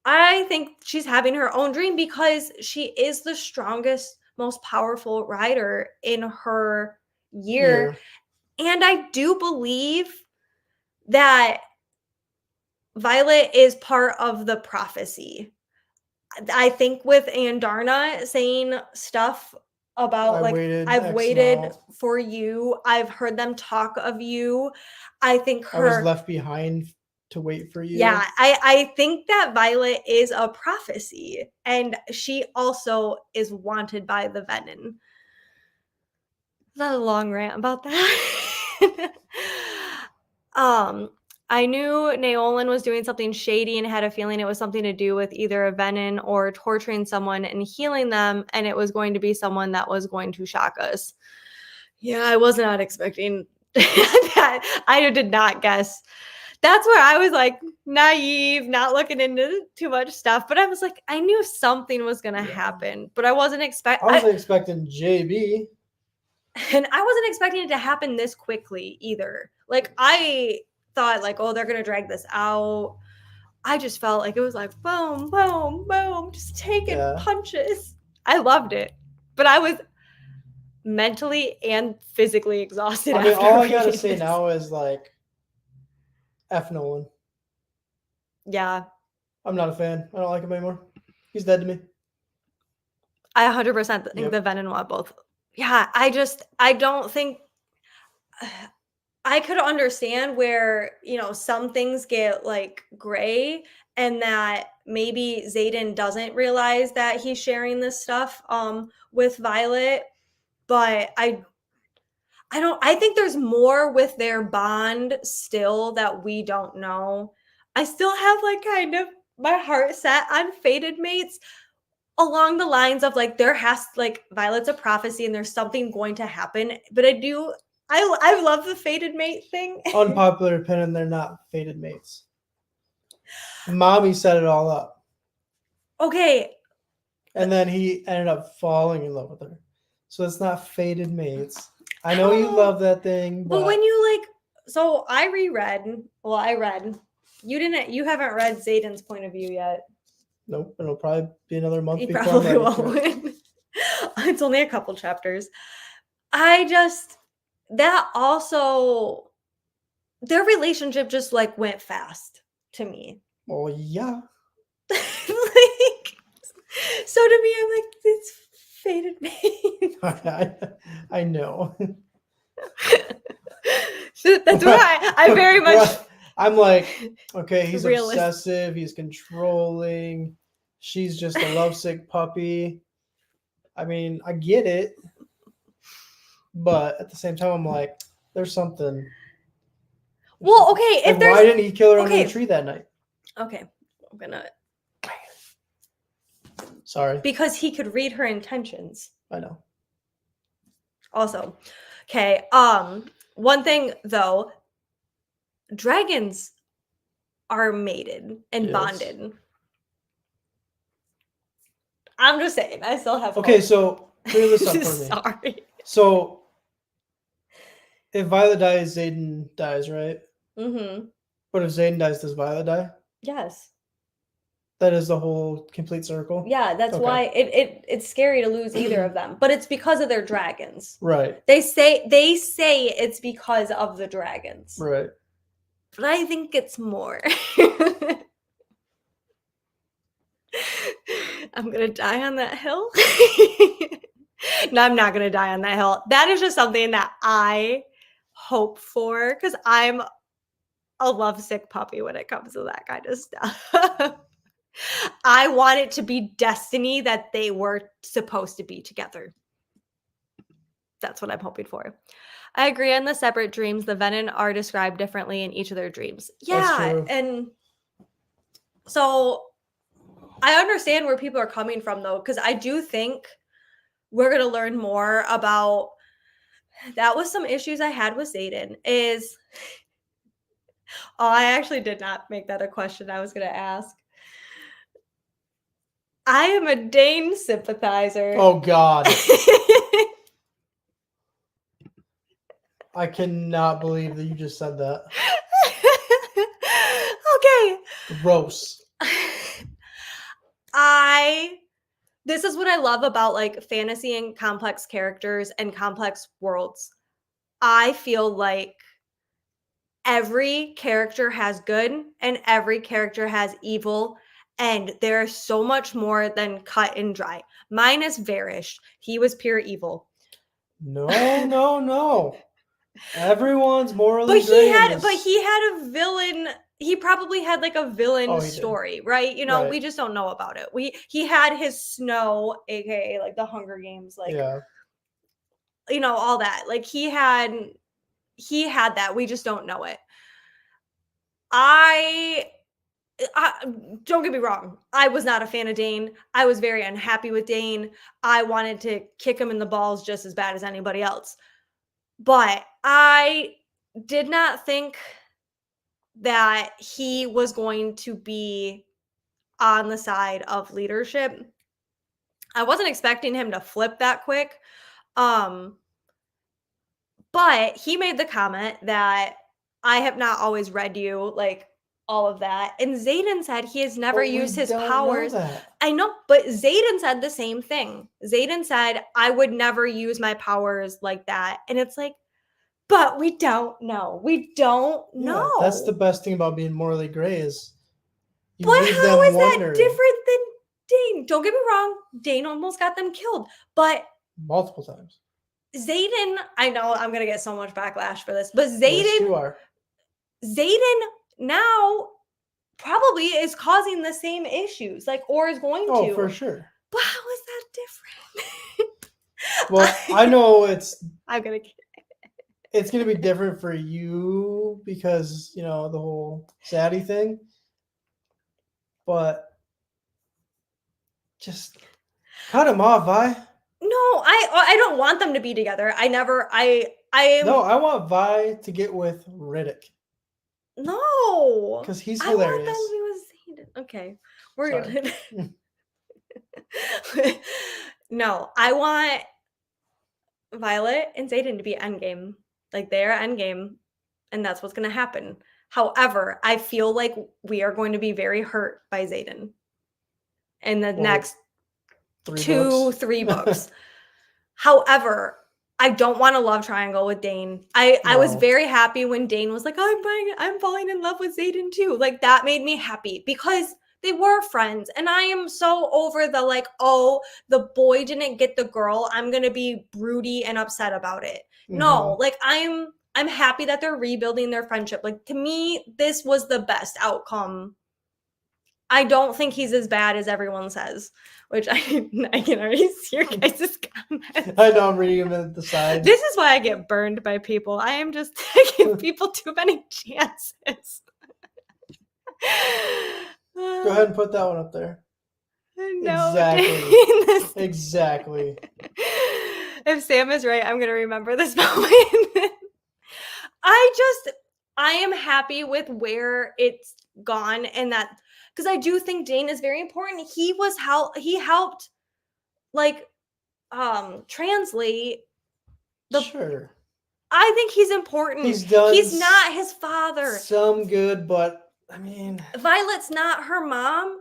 I think she's having her own dream because she is the strongest, most powerful rider in her year. And I do believe that Violet is part of the prophecy. I think with Andarna saying stuff about like I've waited for you, I've heard them talk of you. I think I was left behind to wait for you. Yeah, I think that Violet is a prophecy, and she also is wanted by the Venom. Not a long rant about that. I knew Naolan was doing something shady and had a feeling it was something to do with either a Venom or torturing someone and healing them, and it was going to be someone that was going to shock us. Yeah, I was not expecting that. I did not guess. That's where I was like naive, not looking into too much stuff. But I was like, I knew something was gonna happen, but I wasn't expecting. I wasn't expecting JB, and I wasn't expecting it to happen this quickly either. Like I thought, like, oh, they're gonna drag this out. I just felt like it was like boom, boom, boom, just taking punches. I loved it, but I was mentally and physically exhausted. I mean, all I gotta say now is like, F Nolan. Yeah. I'm not a fan. I don't like him anymore. He's dead to me. I 100% think the Venom want both. Yeah, I don't think I could understand where, you know, some things get like gray and that maybe Xaden doesn't realize that he's sharing this stuff with Violet, but I think there's more with their bond still that we don't know. I still have like kind of my heart set on fated mates along the lines of like there has like Violet's a prophecy and there's something going to happen. But I love the fated mate thing. Unpopular opinion, they're not fated mates. Mommy set it all up. Okay. And then he ended up falling in love with her. So it's not fated mates. I know you love that thing, but when you like, so I reread. Well, I read. You haven't read Xaden's point of view yet. Nope, it'll probably be another month. He probably won't. It's only a couple chapters. That also, their relationship just like went fast to me. Oh yeah. Like, so to me, I'm like, it's fated mate. I know. That's why I very much. I'm like, okay, he's obsessive, he's controlling. She's just a lovesick puppy. I mean, I get it, but at the same time, I'm like, there's something. Well, okay, if why didn't he kill her under the tree that night? Okay, I'm gonna. Sorry. Because he could read her intentions. I know. Also, okay. One thing though, dragons are mated and bonded. I'm just saying, I still have. Okay, so clear this up for me. Sorry. So, if Violet dies, Xaden dies, right? Mm-hmm. But if Xaden dies, does Violet die? Yes. That is the whole complete circle. Yeah, that's why it's scary to lose either of them. But it's because of their dragons. Right. They say it's because of the dragons. Right. But I think it's more. I'm gonna die on that hill. No, I'm not gonna die on that hill. That is just something that I hope for because I'm a lovesick puppy when it comes to that kind of stuff. I want it to be destiny that they were supposed to be together. That's what I'm hoping for. I agree on the separate dreams. The Venom are described differently in each of their dreams. That's Yeah, true. and so I understand where people are coming from, though, because I do think we're going to learn more about that. Was some issues I had with Zayden is I actually did not make that a question I was going to ask. I am a Dane sympathizer. Oh God. I cannot believe that you just said that. Okay. Gross. This is what I love about like fantasy and complex characters and complex worlds. I feel like every character has good and every character has evil, and there's so much more than cut and dry. Mine is Varish. He was pure evil. No. Everyone's morally But gray he had a villain. He probably had like a villain story, right? You know, Right. we just don't know about it. He had his Snow, aka like the Hunger Games, like you know, all that. Like he had that. We just don't know it. I don't get me wrong. I was not a fan of Dane. I was very unhappy with Dane. I wanted to kick him in the balls just as bad as anybody else. But I did not think that he was going to be on the side of leadership. I wasn't expecting him to flip that quick. But he made the comment that I have not always read you, like all of that. And Zayden said he has never used his powers. I know, but Zayden said the same thing. Zayden said, I would never use my powers like that. And it's like, but we don't know. We don't know. That's the best thing about being morally gray is you but leave how them is wondering. That different than Dane? Don't get me wrong. Dane almost got them killed, but multiple times. Zayden, I know I'm gonna get so much backlash for this, but Zayden, yes, you are. Zayden now probably is causing the same issues, like, or is going to. Oh, for sure. But how is that different? Well, I know it's. I'm gonna. It's gonna be different for you because you know the whole Zaddy thing, but just cut him off, Vi. No, I don't want them to be together. No, I want Vi to get with Riddick. No, because he's hilarious. I want them to be with Zayden. Okay, we're gonna. No, I want Violet and Zayden to be endgame. Like they're endgame, and that's what's gonna happen. However, I feel like we are going to be very hurt by Zayden in the next 3 books. However, I don't want a love triangle with Dane. I was very happy when Dane was like, I'm falling in love with Zayden too. Like that made me happy because they were friends. And I am so over the like, oh, the boy didn't get the girl. I'm gonna be broody and upset about it. Mm-hmm. No, like I'm happy that they're rebuilding their friendship. Like to me, this was the best outcome. I don't think he's as bad as everyone says, which I can already see your guys' comments. I know, I'm reading them at the side. This is why I get burned by people. I am just giving people too many chances. Go ahead and put that one up there. No, exactly. Exactly. If Sam is right, I'm going to remember this moment. I am happy with where it's gone and that because I do think Dane is very important. He helped like translate the Sure. I think he's important. He's not his father. Some good, but I mean Violet's not her mom.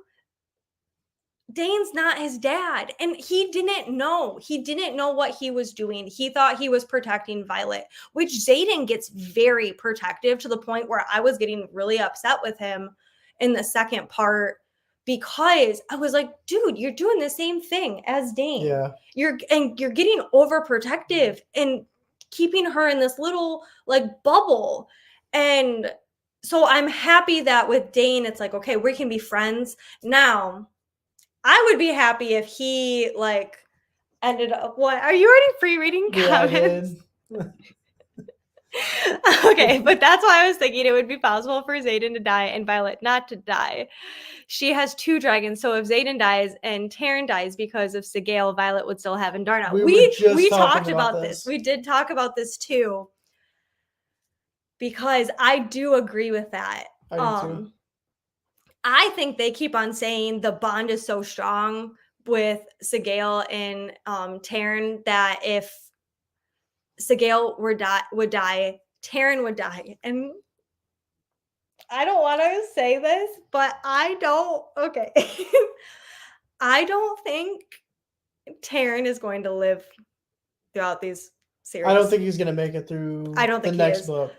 Dane's not his dad. And he didn't know. He didn't know what he was doing. He thought he was protecting Violet, which Zayden gets very protective to the point where I was getting really upset with him in the second part because I was like, dude, you're doing the same thing as Dane. Yeah. You're getting overprotective and keeping her in this little like bubble. And So I'm happy that with Dane, it's like, okay, we can be friends. Now, I would be happy if he like ended up what are you already free reading Yeah, I comments? did. Okay, but that's why I was thinking it would be possible for Xaden to die and Violet not to die. She has 2 dragons, so if Xaden dies and Terran dies because of Sigale, Violet would still have Indarna. We were We just talking talked about about this. this. We did talk about this too because I do agree with that. I do too. I think they keep on saying the bond is so strong with Sigale and Terran that if Sigale would die, Terran would die. And I don't want to say this, but I don't. Okay. I don't think Terran is going to live throughout these I don't series. think he's gonna make it through I don't the think he next is. book.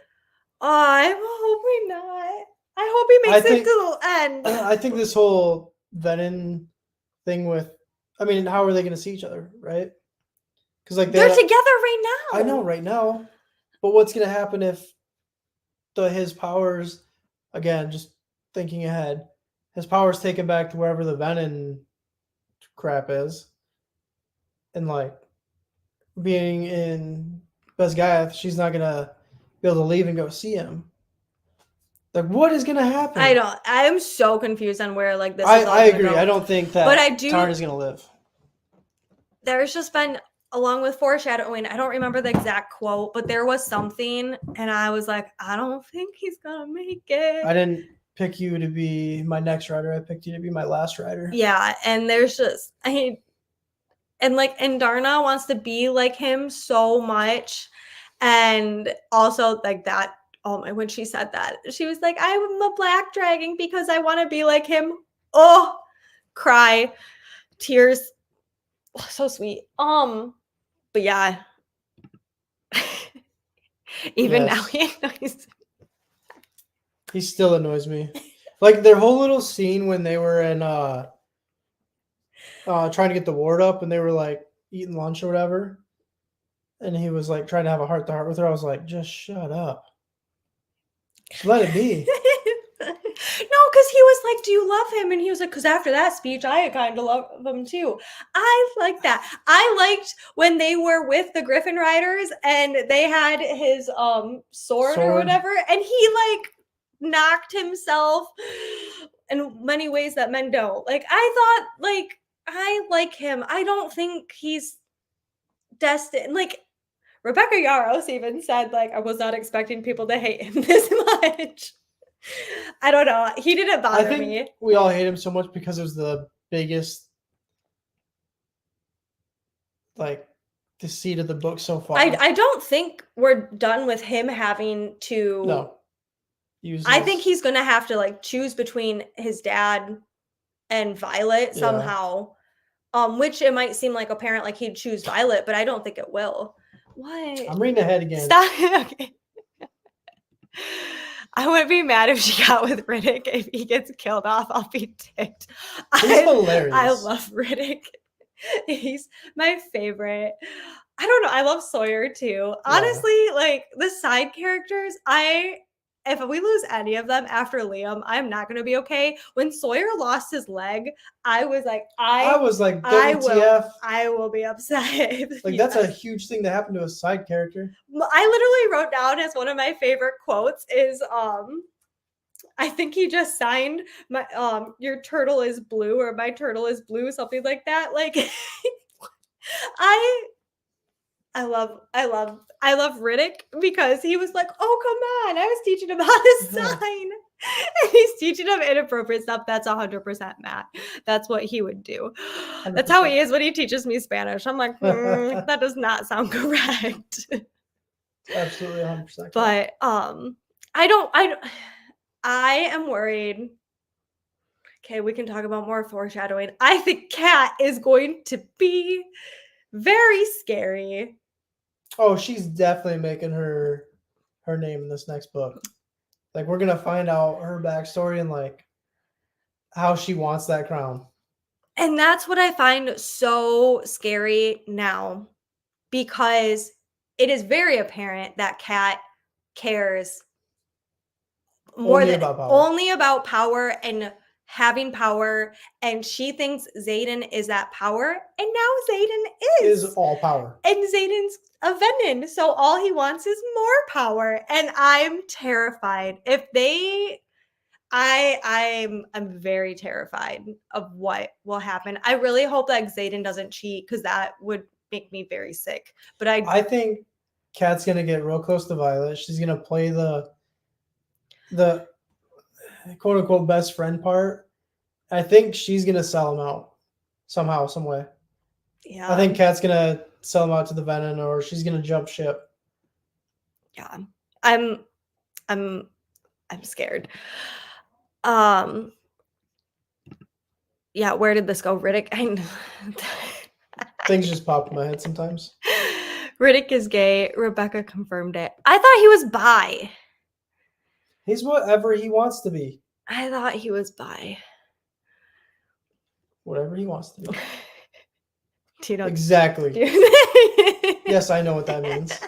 I'm hoping not. I hope he I makes it think to the end. I think this whole Venom thing with, I mean, how are they gonna see each other, right? Because like They're together right now. I know right now, but what's gonna happen if his powers, again, just thinking ahead, his powers taken back to wherever the Venom crap is, and like being in Besgath, she's not gonna be able to leave and go see him. Like, what is gonna happen? I don't. I am so confused on where like this is all I gonna agree. go. I don't think that But I do. Tarn is gonna live. There's just been along with foreshadowing. I don't remember the exact quote, but there was something, and I was like, I don't think he's gonna make it. I didn't pick you to be my next rider. I picked you to be my last rider. Yeah, and there's just and like Indarna wants to be like him so much, and also like that. Oh my! When she said that, she was like, "I'm a black dragon because I want to be like him." Oh, cry, tears. Oh, so sweet. But yeah, even now Yes. he annoys. He still annoys me. Like their whole little scene when they were in trying to get the ward up and they were like eating lunch or whatever. And he was like trying to have a heart to heart with her. I was like, just shut up. Just let it be. No, because he was like, "Do you love him?" And he was like, "Because after that speech, I kind of love him too." I like that. I liked when they were with the Griffin Riders and they had his sword or whatever, and he like knocked himself in many ways that men don't. Like I thought, like I like him. I don't think he's destined. Like Rebecca Yaros even said, like I was not expecting people to hate him this much. I don't know. He didn't I bother think me. we all hate him so much because it was the biggest like deceit of the book so far. I don't think we're done with him having to. No. I think he's gonna have to like choose between his dad and Violet somehow. Which it might seem like a parent like he'd choose Violet, but I don't think it will. What? I'm reading ahead again. Stop. Okay. I wouldn't be mad if she got with Riddick. If he gets killed off, I'll be ticked. He's hilarious. I love Riddick. He's my favorite. I don't know. I love Sawyer too. Honestly, like the side characters, if we lose any of them after Liam, I'm not gonna be okay. When Sawyer lost his leg, I was like, I will be upset. Like that's a huge thing that happened to a side character. I literally wrote down as one of my favorite quotes is I think he just signed my your turtle is blue or my turtle is blue, something like that. Like I love Riddick because he was like, "Oh, come on. I was teaching him how to sign." And he's teaching him inappropriate stuff. That's 100% Matt. That's what he would do. 100%. That's how he is when he teaches me Spanish. I'm like, that does not sound correct. Absolutely 100%. But I am worried. Okay, we can talk about more foreshadowing. I think Kat is going to be very scary. Oh, she's definitely making her name in this next book. Like we're gonna find out her backstory and like how she wants that crown. And that's what I find so scary now because it is very apparent that Kat cares Only about power. Only about power and having power, and she thinks Xaden is that power, and now Xaden Is all power. and Xaden's a Venom, so all he wants is more power, and I'm terrified. If they, I'm very terrified of what will happen. I really hope that Xaden doesn't cheat because that would make me very sick. But I think Kat's gonna get real close to Violet. She's gonna play the quote unquote best friend part. I think she's gonna sell him out somehow, some way. yeah, I think Kat's gonna sell him out to the Venom, or she's gonna jump ship. yeah, I'm scared. Yeah, where did this go? Riddick. Things just pop in my head sometimes. Riddick is gay. Rebecca confirmed it. I thought he was bi. He's whatever he wants to be. I thought he was bi. Whatever he wants to be. Do you know exactly? Yes, I know what that means.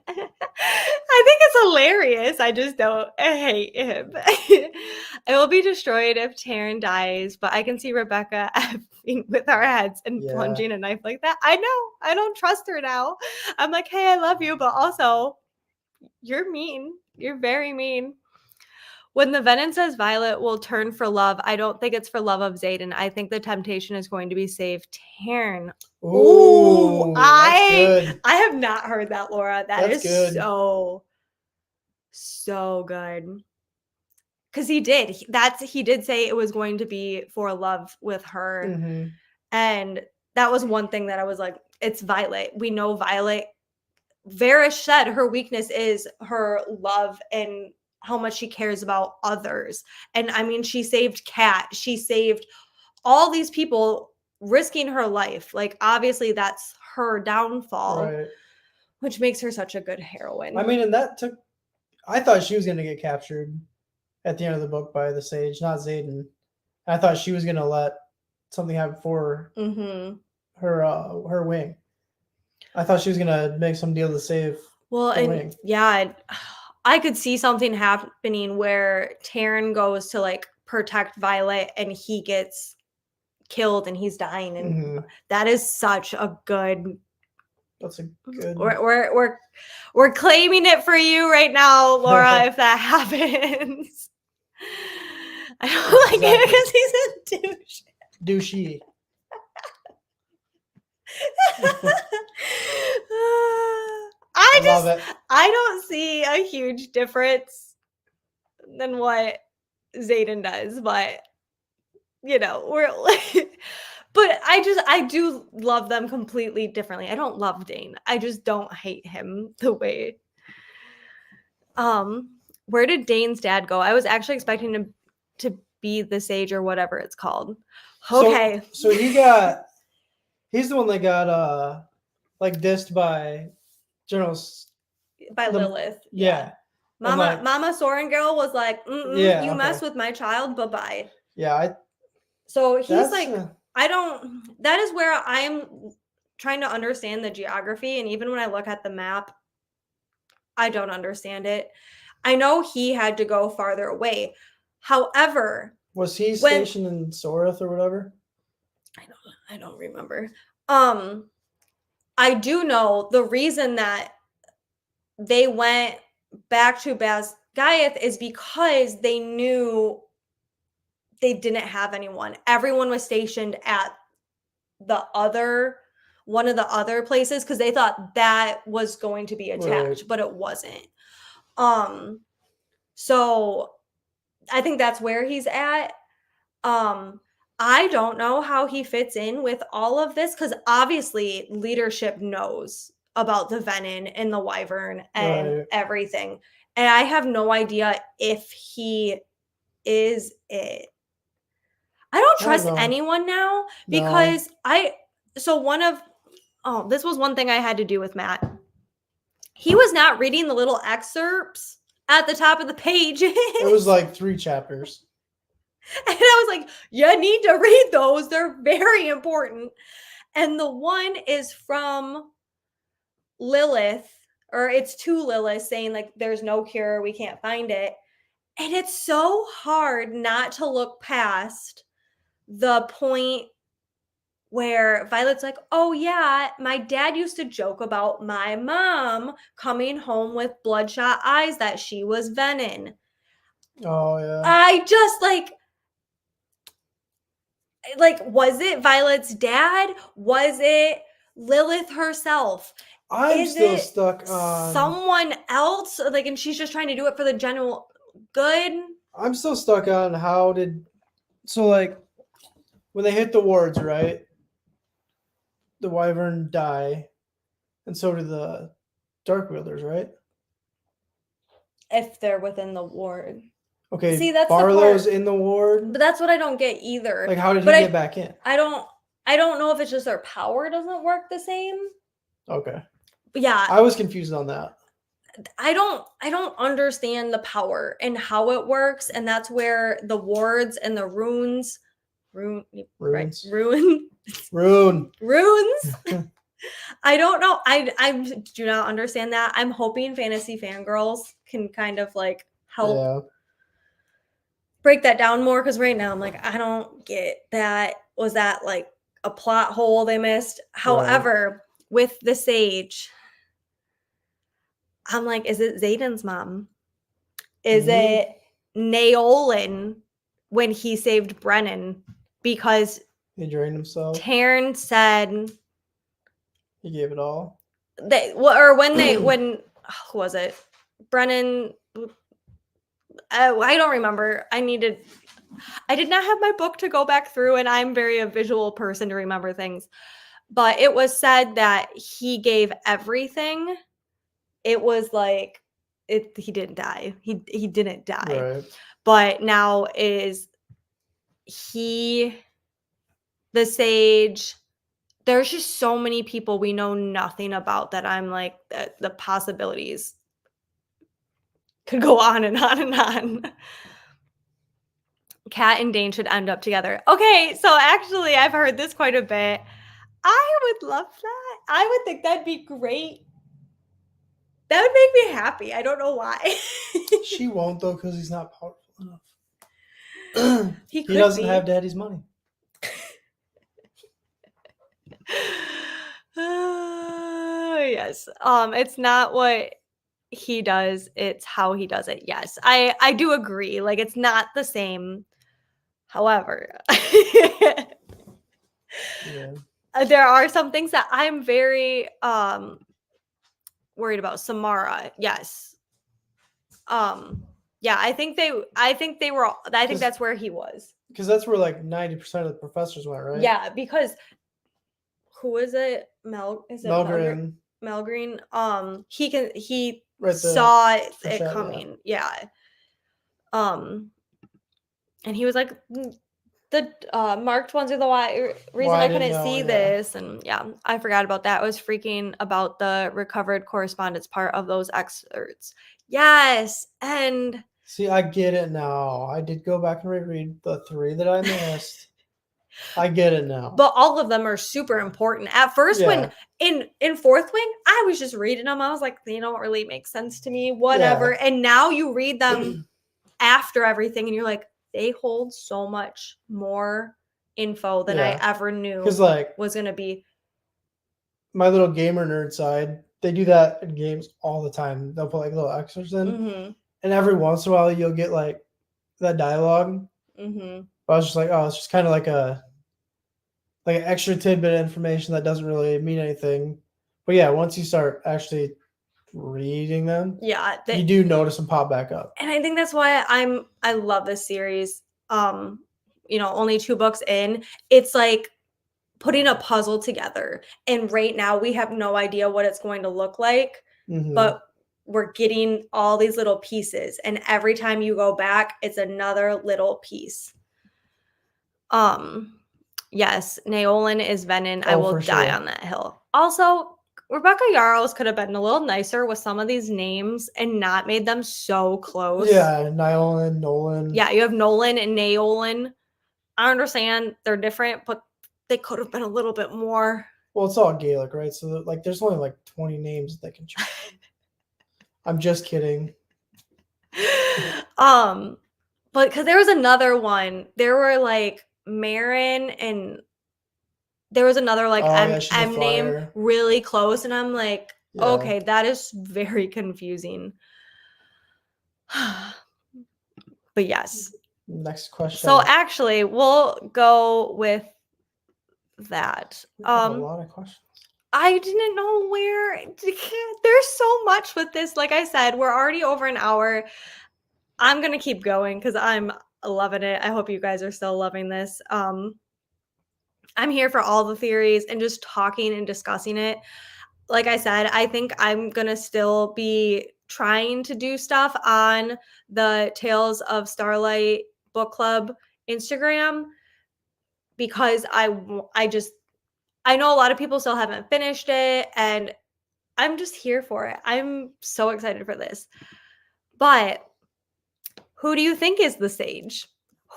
I think it's hilarious. I just don't. I hate him. I will be destroyed if Taryn dies, but I can see Rebecca effing with our heads and plunging a knife like that. I know. I don't trust her now. I'm like, hey, I love you, but also, you're mean. You're very mean. When the Venom says Violet will turn for love, I don't think it's for love of Xaden. I think the temptation is going to be save Taryn. Ooh, I have not heard that, Laura. That's good. So good. Because he did. He did say it was going to be for love with her. Mm-hmm. And that was one thing that I was like, it's Violet. We know Violet. Varys said her weakness is her love and how much she cares about others. And I mean, she saved Kat. She saved all these people, risking her life. Like, obviously, that's her downfall, right? Which makes her such a good heroine. I mean, and I thought she was going to get captured at the end of the book by the Sage, not Xaden. I thought she was going to let something happen for her wing. I thought she was going to make some deal to save the wing. Yeah, I could see something happening where Taryn goes to like protect Violet and he gets killed and he's dying, and that is such a good. That's a good. We're claiming it for you right now, Laura. If that happens, I don't like it because he's a douche. Douchey. I don't see a huge difference than what Xaden does, but you know, but I do love them completely differently. I don't love Dane. I just don't hate him the way. Where did Dane's dad go? I was actually expecting him to be the Sage or whatever it's called. Okay. So he's the one that got like dissed by Generals. By Lilith. Yeah. Mama Sorengirl was like, you mess with my child, bye-bye. Yeah. So he's like, that is where I'm trying to understand the geography. And even when I look at the map, I don't understand it. I know he had to go farther away. However, was he stationed in Soreth or whatever? I don't remember. I do know the reason that they went back to Basgiath is because they knew they didn't have anyone. Everyone was stationed at one of the other places because they thought that was going to be attacked, but it wasn't. So I think that's where he's at. I don't know how he fits in with all of this because obviously leadership knows about the Venom and the Wyvern and everything. And I have no idea if he is it. I don't trust anyone now because this was one thing I had to do with Matt. He was not reading the little excerpts at the top of the page. It was like 3 chapters. And I was like, you need to read those. They're very important. And the one is from Lilith or it's to Lilith saying like there's no cure, we can't find it. And it's so hard not to look past the point where Violet's like, "Oh yeah, my dad used to joke about my mom coming home with bloodshot eyes that she was venin." Oh yeah. I just like was it Violet's dad? Was it Lilith herself? I'm Is still it stuck on. someone else? Like, and she's just trying to do it for the general good? I'm still stuck on how did. So like, when they hit the wards, right? The Wyvern die, and so do the Dark Wielders, right? If they're within the ward. Okay, See, that's Barlow's the part. in the ward. But that's what I don't get either. Like, how did he But get back in? I don't know if it's just their power doesn't work the same. Okay. But yeah, I was confused on that. I don't understand the power and how it works, and that's where the wards and the runes Runes. runes. I don't know. I do not understand that. I'm hoping fantasy fangirls can kind of like help break that down more, because right now I'm like, I don't get that. Was that like a plot hole they missed? However, with the sage, I'm like, is it Zayden's mom? Is it Naolin when he saved Brennan? Because he drained himself. Taryn said he gave it all. They or when who was it? Brennan. I don't remember. I did not have my book to go back through, and I'm very a visual person to remember things. But it was said that he gave everything. It was like he didn't die. He didn't die. Right. But now is he the sage? There's just so many people we know nothing about that I'm like the possibilities could go on and on and on. Kat and Dane should end up together. Okay, so actually I've heard this quite a bit. I would love that. I would think that'd be great. That would make me happy. I don't know why. She won't though, because he's not powerful enough. He doesn't have daddy's money. Yes. It's not what he does, it's how he does it. Yes. I do agree. Like, it's not the same. However, there are some things that I'm very worried about. Samara, yes. Yeah, I think that's where he was. Because that's where like 90% of the professors went, right? Yeah, because who is it? Melgreen. He saw it coming. Yeah. And he was like, the marked ones are the reason I couldn't see this. And yeah, I forgot about that. I was freaking about the recovered correspondence part of those excerpts. Yes. And see, I get it now. I did go back and reread the 3 that I missed. I get it now. But all of them are super important. At first, when in Fourth Wing, I was just reading them. I was like, they don't really make sense to me, whatever. Yeah. And now you read them after everything, and you're like, they hold so much more info than I ever knew was going to be. My little gamer nerd side, they do that in games all the time. They'll put like little extras in. And every once in a while, you'll get like that dialogue. I was just like, oh, it's just kind of like an extra tidbit of information that doesn't really mean anything. But yeah, once you start actually reading them, you do notice them pop back up. And I think that's why I love this series. Only 2 books in, it's like putting a puzzle together. And right now we have no idea what it's going to look like, but we're getting all these little pieces. And every time you go back, it's another little piece. Yes, Naolin is venin. I will die on that hill. Also, Rebecca Yarros could have been a little nicer with some of these names and not made them so close. Yeah, Naolin, Nolan. Yeah, you have Nolan and Naolin. I understand they're different, but they could have been a little bit more. Well, it's all Gaelic, right? So like, there's only like 20 names that can choose. I'm just kidding. But because there was another one, there were like Marin and there was another like Oh M yeah, she's a M name flyer. really close, and I'm like, Yeah. okay, that is very confusing. But yes. Next So question. actually, we'll go with that. We have a lot of questions. I didn't know where there's so much with this. Like I said, we're already over an hour. I'm gonna keep going because I'm loving it. I hope you guys are still loving this. I'm here for all the theories and just talking and discussing it. Like I said, I think I'm gonna still be trying to do stuff on the Tales of Starlight book club Instagram because I know a lot of people still haven't finished it, and I'm just here for it. I'm so excited for this. But who do you think is the sage?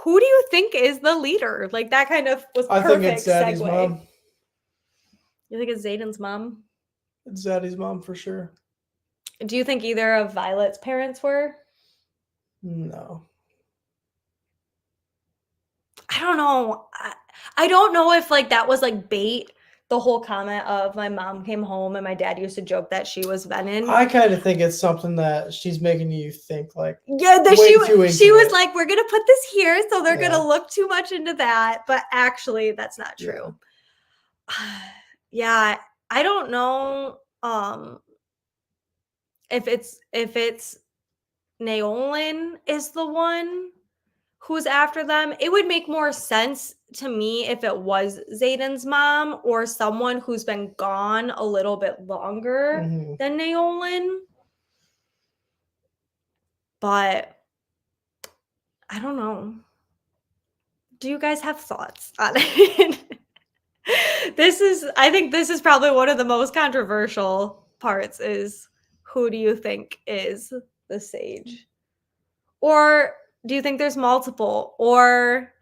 Who do you think is the leader? Like that kind of was I think it's perfect Zaddy's segue. mom. You think it's Zayden's mom? It's Zaddy's mom for sure. Do you think either of Violet's parents were? No. I don't know. I don't know if like that was like bait. The whole comment of my mom came home and my dad used to joke that she was Venom. I kind of think it's something that she's making you think like Yeah, way too she into was it. like, we're gonna put this here, so they're Yeah. gonna look too much into that. But actually, that's not Yeah. true. Yeah, I don't know if it's Naolin is the one who's after them. It would make more sense to me if it was Zayden's mom or someone who's been gone a little bit longer Mhm. than Naolin. But I don't know. Do you guys have thoughts on it? I think this is probably one of the most controversial parts is who do you think is the sage? Or do you think there's multiple? Or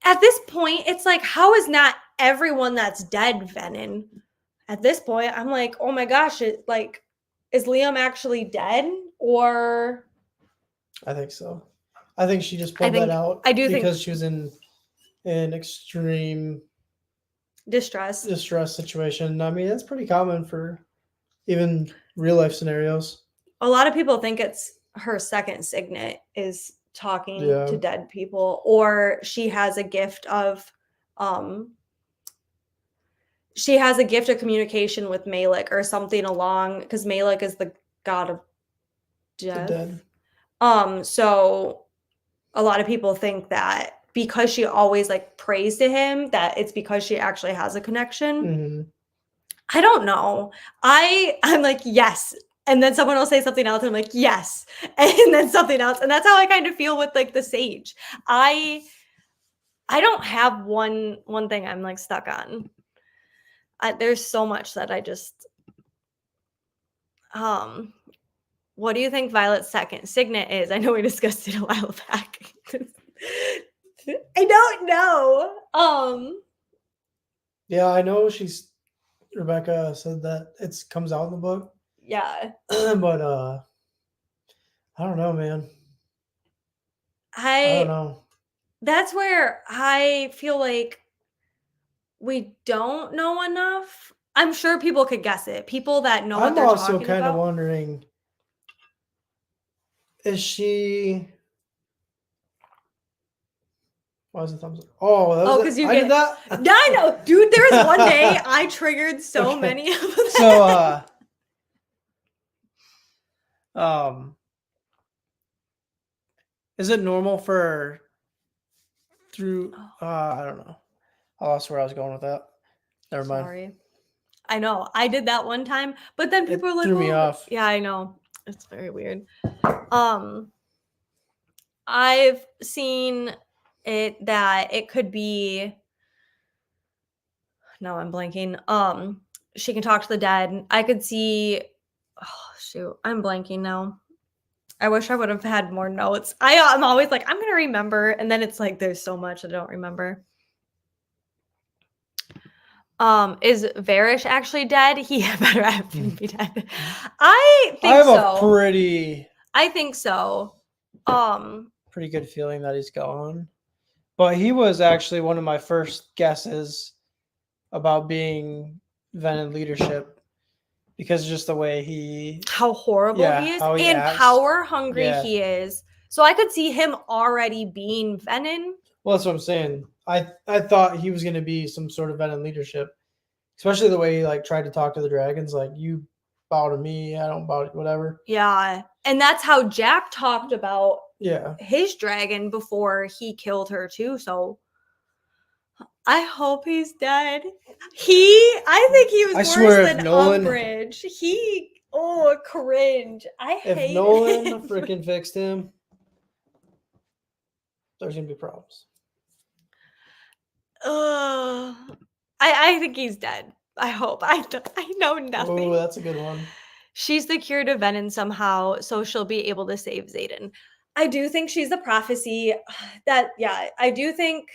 at this point, it's like, how is not everyone that's dead Venom? At this point, I'm like, oh my gosh, is Liam actually dead? Or I think so. I think she just pulled that out I do think because she was in an extreme distress. distress situation. I mean, that's pretty common for even real life scenarios. A lot of people think it's her second signet is talking Yeah. to dead people, or um she has a gift of communication with Malik or something along because Malik is the god of The death. dead. So a lot of people think that because she always like prays to him, that it's because she actually has a connection. Mm-hmm. I don't know. I'm like, yes. And then someone will say something else, and I'm like, yes. And then something else. And that's how I kind of feel with like the sage. I don't have one thing I'm like stuck on. There's so much that I just what do you think Violet's second signet is? I know we discussed it a while back. I don't know. Yeah, I know Rebecca said that it comes out in the book. Yeah. But I don't know, man. I don't know. That's where I feel like we don't know enough. I'm sure people could guess it. People that know what I'm they're also talking kind of about. wondering, is she why was the thumbs up? Oh, that was Oh, it. because you I did get that. I know, dude. There was one day I triggered so Okay. many of them. So um is it normal for through I don't know. I lost where I was going with that. Never mind. Sorry. I know. I did that one time, but then It people are like, threw me "Well, off. yeah, I know. It's very weird." Um, I've seen it that it could be no, I'm blanking. She can talk to the dead. I could see oh shoot, I'm blanking now. I wish I would have had more notes. I'm always like, I'm gonna remember, and then it's like there's so much I don't remember. Is Varish actually dead? He better have be dead. I I think have a so. I think so. pretty good feeling that he's gone. But he was actually one of my first guesses about being Venom leadership because just the way he, how horrible he is how he and acts. power hungry Yeah. he is. So I could see him already being Venom. Well, that's what I'm saying. I thought he was going to be some sort of Venom leadership, especially the way he like tried to talk to the dragons, like you bow to me, I don't bow to whatever. Yeah. And that's how Jack talked about Yeah. his dragon before he killed her too. So I hope he's dead. I think he was I worse swear if than Nolan Umbridge. Cringe. I if hate Nolan him. freaking fixed him, there's gonna be problems. Uh, I think he's dead. I hope. I know nothing. Oh, that's a good one. She's the cure to Venom somehow, so she'll be able to save Xaden. I do think she's the prophecy. I do think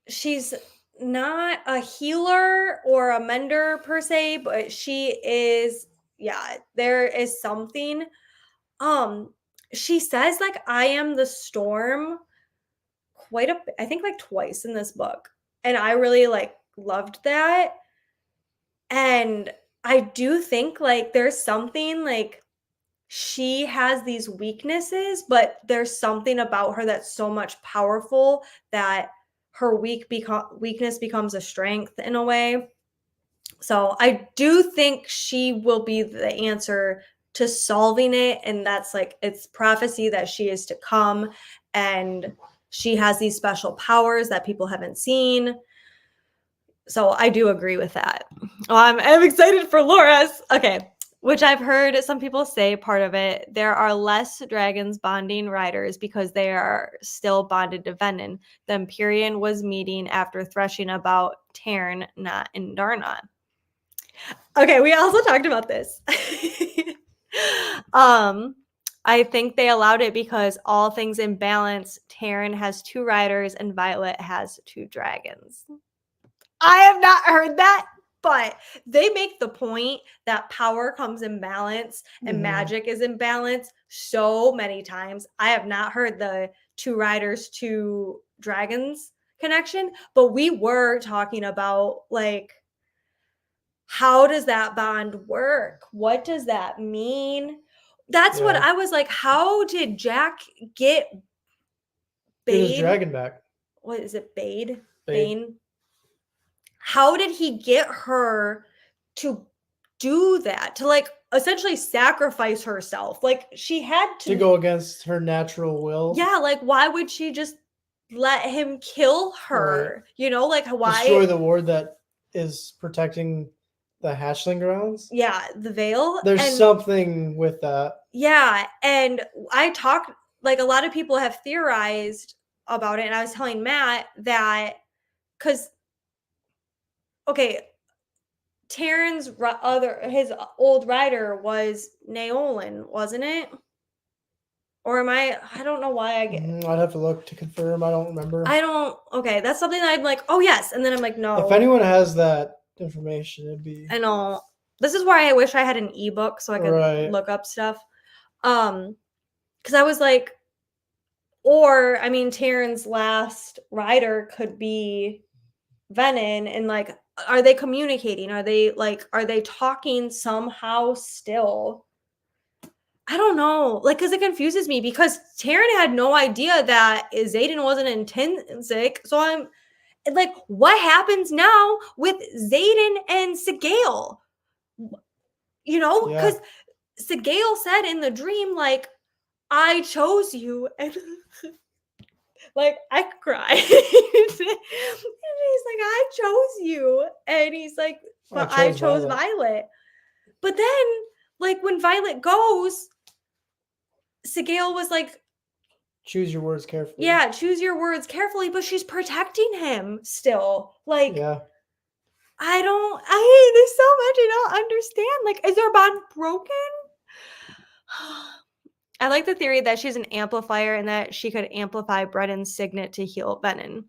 she's not a healer or a mender per se, but she is, there is something. She says like I am the storm I think like twice in this book. And I really like loved that. And I do think like there's something like she has these weaknesses, but there's something about her that's so much powerful that her weakness becomes a strength in a way. So I do think she will be the answer to solving it. And that's like it's prophecy that she is to come and she has these special powers that people haven't seen. So I do agree with that. I'm excited for Laura's. Okay. Which I've heard some people say part of it, there are less dragons bonding riders because they are still bonded to Venom than Pyrian was meeting after threshing about Tarn, not in Darnot. Okay, we also talked about this. I think they allowed it because all things in balance, Taryn has 2 riders and Violet has 2 dragons. I have not heard that, but they make the point that power comes in balance and magic is in balance so many times. I have not heard the 2 riders, 2 dragons connection, but we were talking about like how does that bond work? What does that mean? That's what I was like, how did Jack get Get his Bade? dragon back. What is it? Bade? Bade. Bane? How did he get her to do that? To like essentially sacrifice herself? Like she had To go against her natural will. Yeah, like why would she just let him kill her? Right. You know, like why Destroy the ward that is protecting the hatchling grounds. Yeah, the veil. There's and something with that. Yeah, and I talked like a lot of people have theorized about it, and I was telling Matt that because okay, Taryn's his old rider was Naolin, wasn't it? Or am I don't know why I get I'd have to look to confirm. I don't remember. Okay, that's something that I'm like, oh yes, and then I'm like, no. If anyone has that information, it'd be I know. This is why I wish I had an ebook so I could look up stuff. Because I was like, or I mean, Taryn's last rider could be Venom, and like, are they communicating? Are they talking somehow still? I don't know. Like, because it confuses me because Taryn had no idea that Xaden wasn't intrinsic. So I'm like, what happens now with Xaden and Sigale? You know, because Sigale said in the dream, like, I chose you. And like, I could cry. And he's like, I chose you. And he's like, but I chose Violet. But then, like, when Violet goes, Sigale was like, choose your words carefully. yeah, choose your words carefully, but she's protecting him still. Like, there's so much I don't understand. Like, is their bond broken? I like the theory that she's an amplifier and that she could amplify Brennan's signet to heal Venom.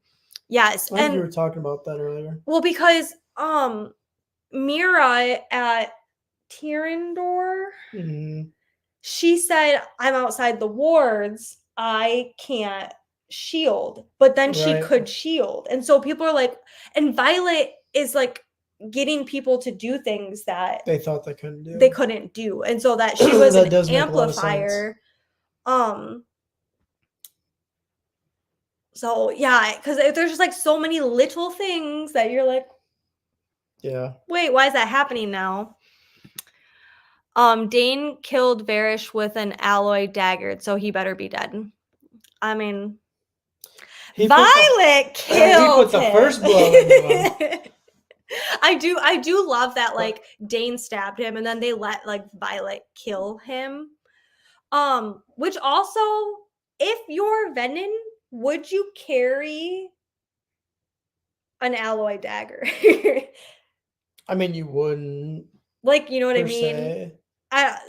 Yes, I think you and were talking about that earlier. well, because Mira at Tyrandor, Mhm. she said, "I'm outside the wards. I can't shield," but then she Right. could shield, and so people are like, and Violet is like getting people to do things that They thought they couldn't they do. couldn't do, and so that she was That an does make a lot of sense. amplifier. Um, so yeah, because there's just like so many little things that you're like, Yeah. wait, why is that happening now? Dane killed Varish with an alloy dagger, so he better be dead. I mean, He put the Violet he killed put the him. first blow into him. I do love that, But like, Dane stabbed him and then they let like Violet kill him. Which also, if you're Venom, would you carry an alloy dagger? I mean, you wouldn't Like, you know what I per mean? se.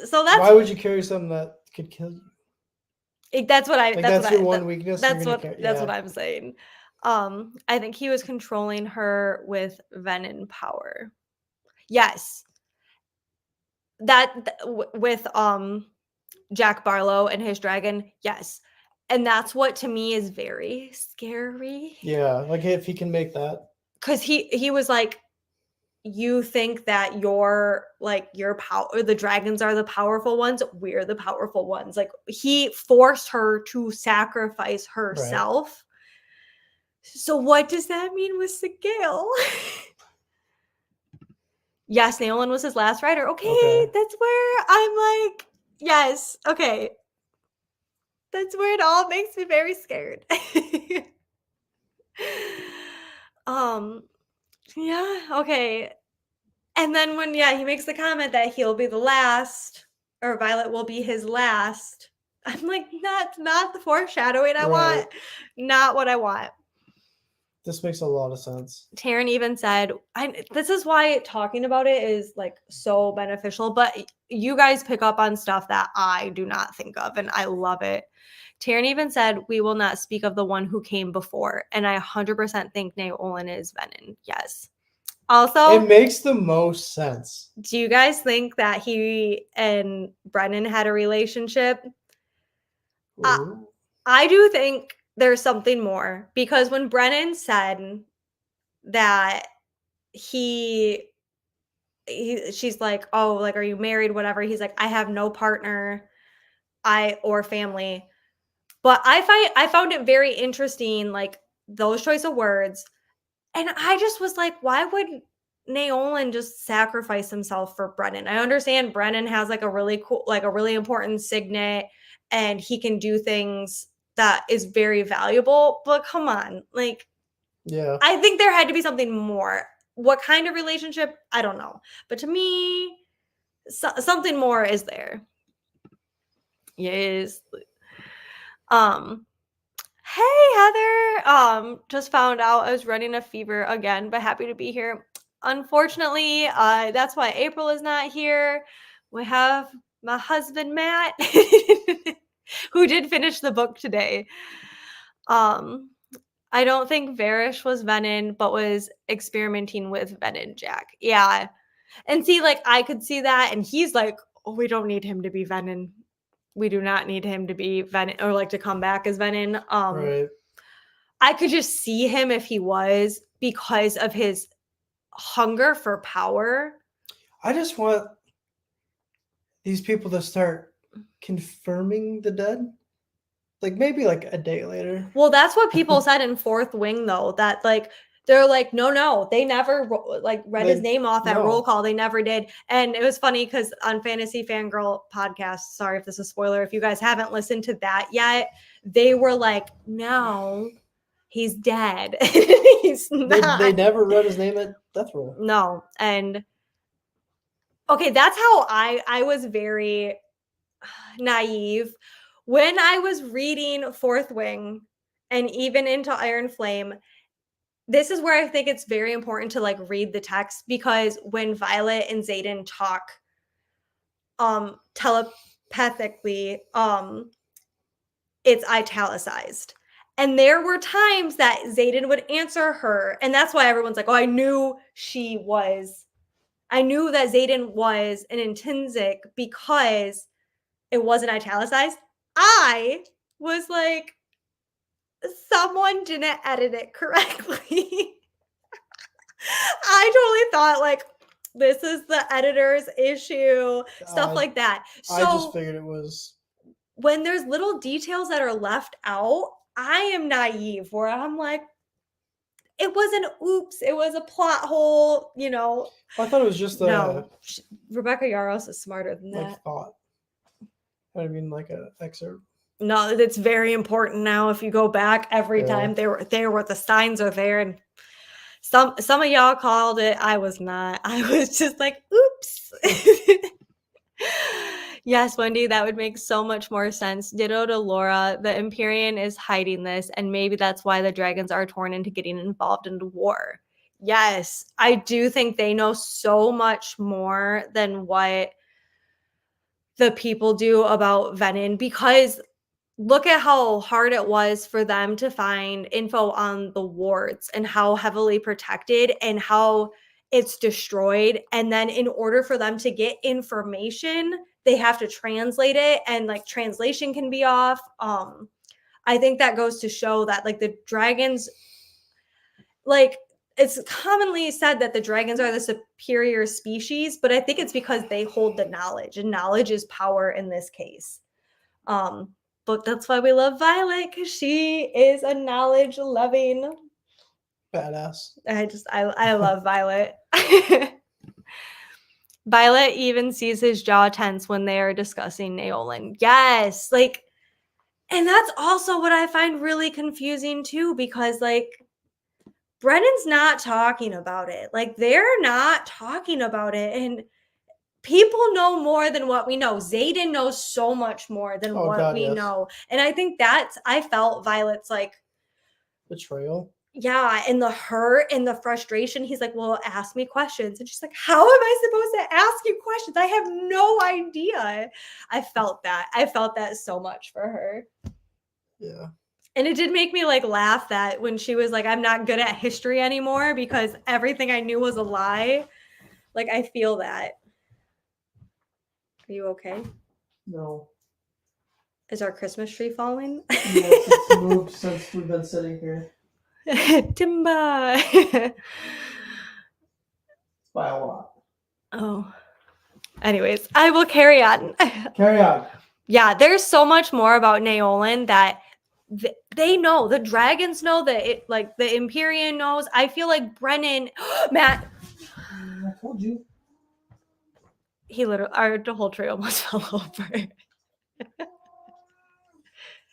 So Why would you carry something that could kill you? that's what I Like that's what that's your I one weakness, and you're gonna carry. that's what Yeah. I'm saying. I think he was controlling her with Venom power. Yes. With Jack Barlow and his dragon, yes. And that's what to me is very scary. Yeah. Like if he can make that. Cuz he was like, you think that you're like your power, the dragons are the powerful ones, we're the powerful ones. Like he forced her to sacrifice Right. herself. So what does that mean with Sigil? Yes, Naolin was his last rider. Okay, Okay. that's where I'm like, yes, okay. That's where it all makes me very scared. um, yeah, okay. And then when he makes the comment that he'll be the last, or Violet will be his last, I'm like, that's not the foreshadowing I Right. want. Not what I want. This makes a lot of sense. Taryn even said, this is why talking about it is like so beneficial, but you guys pick up on stuff that I do not think of, and I love it. Taryn even said, we will not speak of the one who came before, and I 100% think Naolin is Venom. Yes. Also, It makes the most sense. do you guys think that he and Brennan had a relationship? Uh, Ooh. I do think there's something more, because when Brennan said that he she's like, "Oh, like, are you married?" Whatever. He's like, "I have no partner, or family." But I found it very interesting, like those choice of words, and I just was like, why would Naolin just sacrifice himself for Brennan? I understand Brennan has like a really cool, like a really important signet, and he can do things that is very valuable. But come on, like Yeah. I think there had to be something more. What kind of relationship? I don't know. But to me, something more is there. Yes. Um. Hey Heather. Just found out I was running a fever again, but happy to be here. Unfortunately, that's why April is not here. We have my husband Matt, who did finish the book today. Um, I don't think Varish was Venom, but was experimenting with Venom Jack. Yeah. And see, like, I could see that. And he's like, oh, we don't need him to be Venom. We do not need him to be Venom, or like to come back as Venom. Right. I could just see him if he was, because of his hunger for power. I just want these people to start confirming the dead. Like maybe like a day later. Well, that's what people said in Fourth Wing, though, that like they're like, no, they never like read his name off at roll No. call. They never did. And it was funny because on Fantasy Fangirl podcast, sorry if this is a spoiler, if you guys haven't listened to that yet, they were like, no, he's dead. He's not. They never read his name at death roll. No. And okay, that's how I was very naive when I was reading Fourth Wing and even into Iron Flame. This is where I think it's very important to like read the text, because when Violet and Xaden talk telepathically, it's italicized. And there were times that Xaden would answer her. And that's why everyone's like, oh, I knew that Xaden was an intrinsic because it wasn't italicized. I was like, someone didn't edit it correctly. I totally thought like this is the editor's issue, stuff like that. I just So figured it was. when there's little details that are left out, I am naive where I'm like, it was an oops, it was a plot hole, you know. I thought it was just No, Rebecca Yaros is smarter than that. like thought. I mean, like an excerpt. No, it's very important now. If you go back every time, they were the signs are there, and some of y'all called it. I was not. I was just like, oops. Yes, Wendy, that would make so much more sense. Ditto to Laura. The Empyrean is hiding this, and maybe that's why the dragons are torn into getting involved in the war. Yes, I do think they know so much more than what the people do about Venin, because look at how hard it was for them to find info on the wards and how heavily protected and how it's destroyed. And then in order for them to get information, they have to translate it, and like translation can be off. I think that goes to show that like the dragons, like it's commonly said that the dragons are the superior species, but I think it's because they hold the knowledge, and knowledge is power in this case. But that's why we love Violet, because she is a knowledge-loving badass. I love Violet. Violet even sees his jaw tense when they are discussing Naolan. Yes, like, and that's also what I find really confusing too, because like Brennan's not talking about it. Like they're not talking about it, and people know more than what we know. Xaden knows so much more than what we know. And I think I felt Violet's like betrayal. Yeah, and the hurt and the frustration. He's like, well, ask me questions. And she's like, how am I supposed to ask you questions? I have no idea. I felt that so much for her. Yeah. And it did make me like laugh that when she was like, I'm not good at history anymore because everything I knew was a lie. Like, I feel that. Are you okay? No. Is our Christmas tree falling? Yes, it's moved since we've been sitting here. Timba. By a lot. Oh. Anyways, I will carry on. Carry on. Yeah, there's so much more about Naolan that they know. The dragons know that it, like the Empyrean knows. I feel like Brennan, Matt. I told you. He literally, the whole tree almost fell over.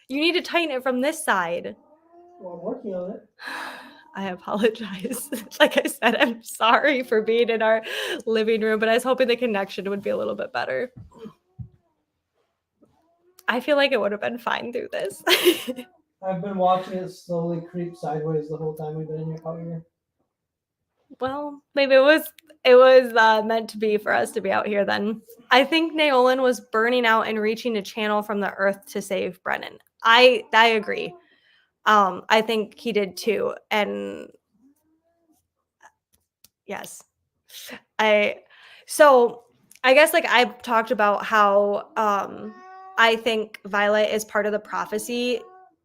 You need to tighten it from this side. Well, I'm working on it. I apologize. Like I said, I'm sorry for being in our living room, but I was hoping the connection would be a little bit better. I feel like it would have been fine through this. I've been watching it slowly creep sideways the whole time we've been out here. Well, maybe it was meant to be for us to be out here then. I think Naolan was burning out and reaching a channel from the earth to save Brennan. I agree. I think he did too. And yes. So I guess like I talked about how I think Violet is part of the prophecy.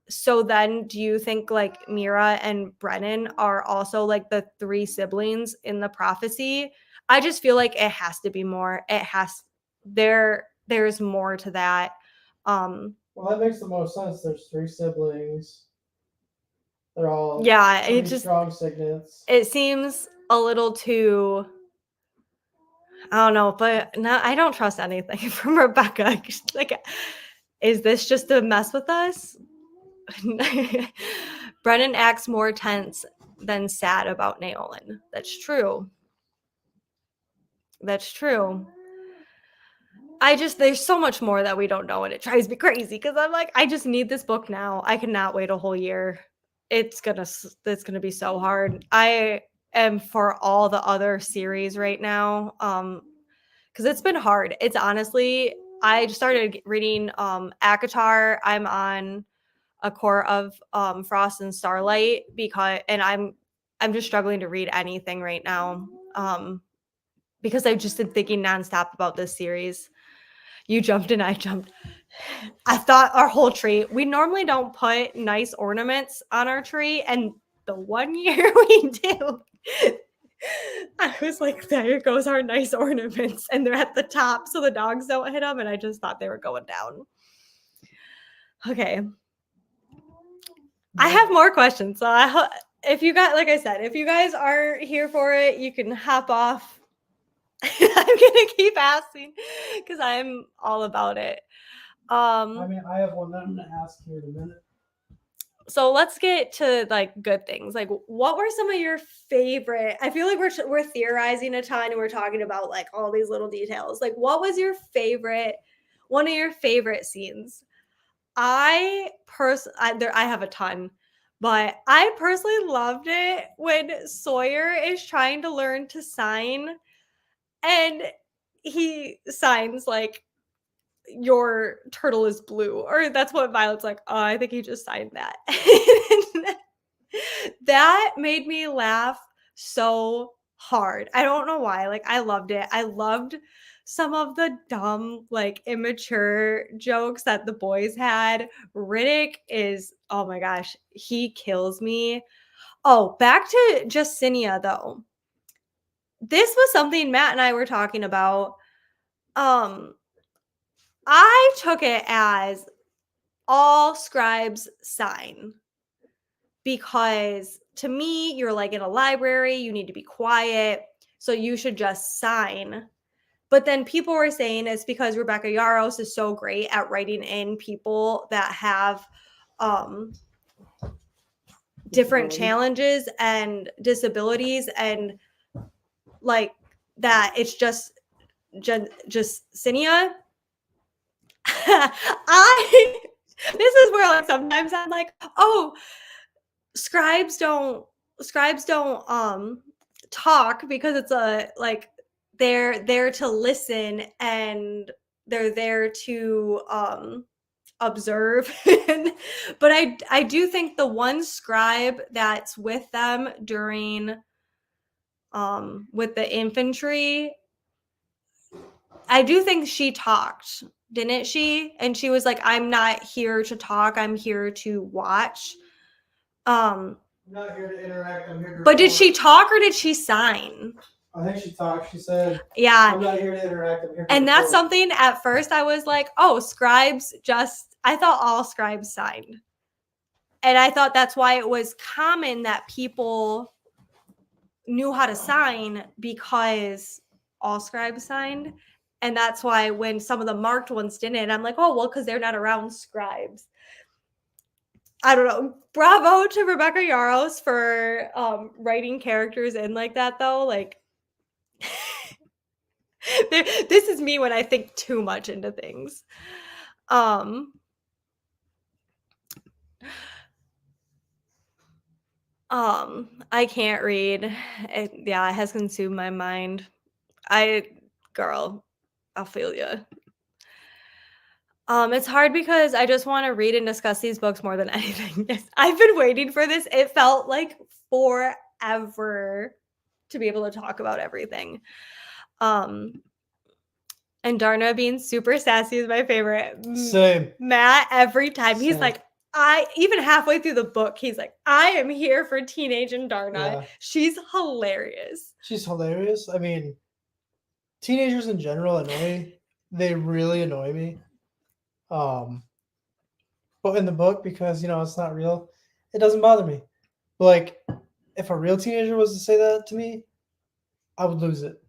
So then do you think like Mira and Brennan are also like the three siblings in the prophecy? I just feel like it has to be more. There's more to that. Well, that makes the most sense. There's three siblings. They're all strong signets. It seems a little too, I don't know, but no, I don't trust anything from Rebecca. Like, is this just to mess with us? Brennan acts more tense than sad about Naolan. That's true. There's so much more that we don't know, and it drives me crazy because I'm like, I just need this book now. I cannot wait a whole year. It's gonna be so hard. I am for all the other series right now. Because it's been hard. It's honestly, I just started reading ACOTAR. I'm on A Court of Frost and Starlight, and I'm just struggling to read anything right now. Because I've just been thinking nonstop about this series. You jumped and I jumped. I thought our whole tree, we normally don't put nice ornaments on our tree, and the one year we do, I was like, there goes our nice ornaments, and they're at the top so the dogs don't hit them, and I just thought they were going down. Okay. I have more questions, so if you guys, like I said, if you guys aren't here for it, you can hop off. I'm gonna keep asking because I'm all about it. I mean, I have one that I'm gonna ask here in a minute. So let's get to like good things. Like, what were some of your favorite? I feel like we're theorizing a ton and we're talking about like all these little details. Like, what was your favorite? One of your favorite scenes? I have a ton, but I personally loved it when Sawyer is trying to learn to sign, and he signs like your turtle is blue, or that's what Violet's like. Oh, I think he just signed that. That made me laugh so hard. I don't know why. Like, I loved it. I loved some of the dumb, like, immature jokes that the boys had. Riddick is, oh my gosh, he kills me. Oh, back to Justinia, though. This was something Matt and I were talking about. I took it as all scribes sign, because to me, you're like in a library, you need to be quiet, so you should just sign. But then people were saying it's because Rebecca Yarros is so great at writing in people that have different challenges and disabilities, and like that it's just Cinia. This is where like sometimes I'm like, oh, scribes don't talk because it's a like they're there to listen and they're there to observe. But I do think the one scribe that's with them during with the infantry, I do think she talked, didn't she? And she was like, I'm not here to talk, I'm here to watch. I'm not here to interact, I'm here to But did she talk or did she sign? I think she talked. She said, yeah, I'm not here to interact, I'm here to and report. that's something at first I was like, oh, scribes just, I thought all scribes signed. And I thought that's why it was common that people knew how to sign, because all scribes signed. And that's why when some of the marked ones didn't, I'm like, oh, well, because they're not around scribes. I don't know. Bravo to Rebecca Yarros for writing characters in like that, though. Like, this is me when I think too much into things. I can't read. It has consumed my mind. Girl, I'll feel you. It's hard because I just want to read and discuss these books more than anything. I've been waiting for this. It felt like forever to be able to talk about everything. And Darna being super sassy is my favorite. Same. Matt, every time he's like, even halfway through the book, he's like, I am here for teenage and Darna. Yeah. She's hilarious. She's hilarious. I mean, teenagers in general annoy. They really annoy me. But in the book, because it's not real, it doesn't bother me. But like, if a real teenager was to say that to me, I would lose it.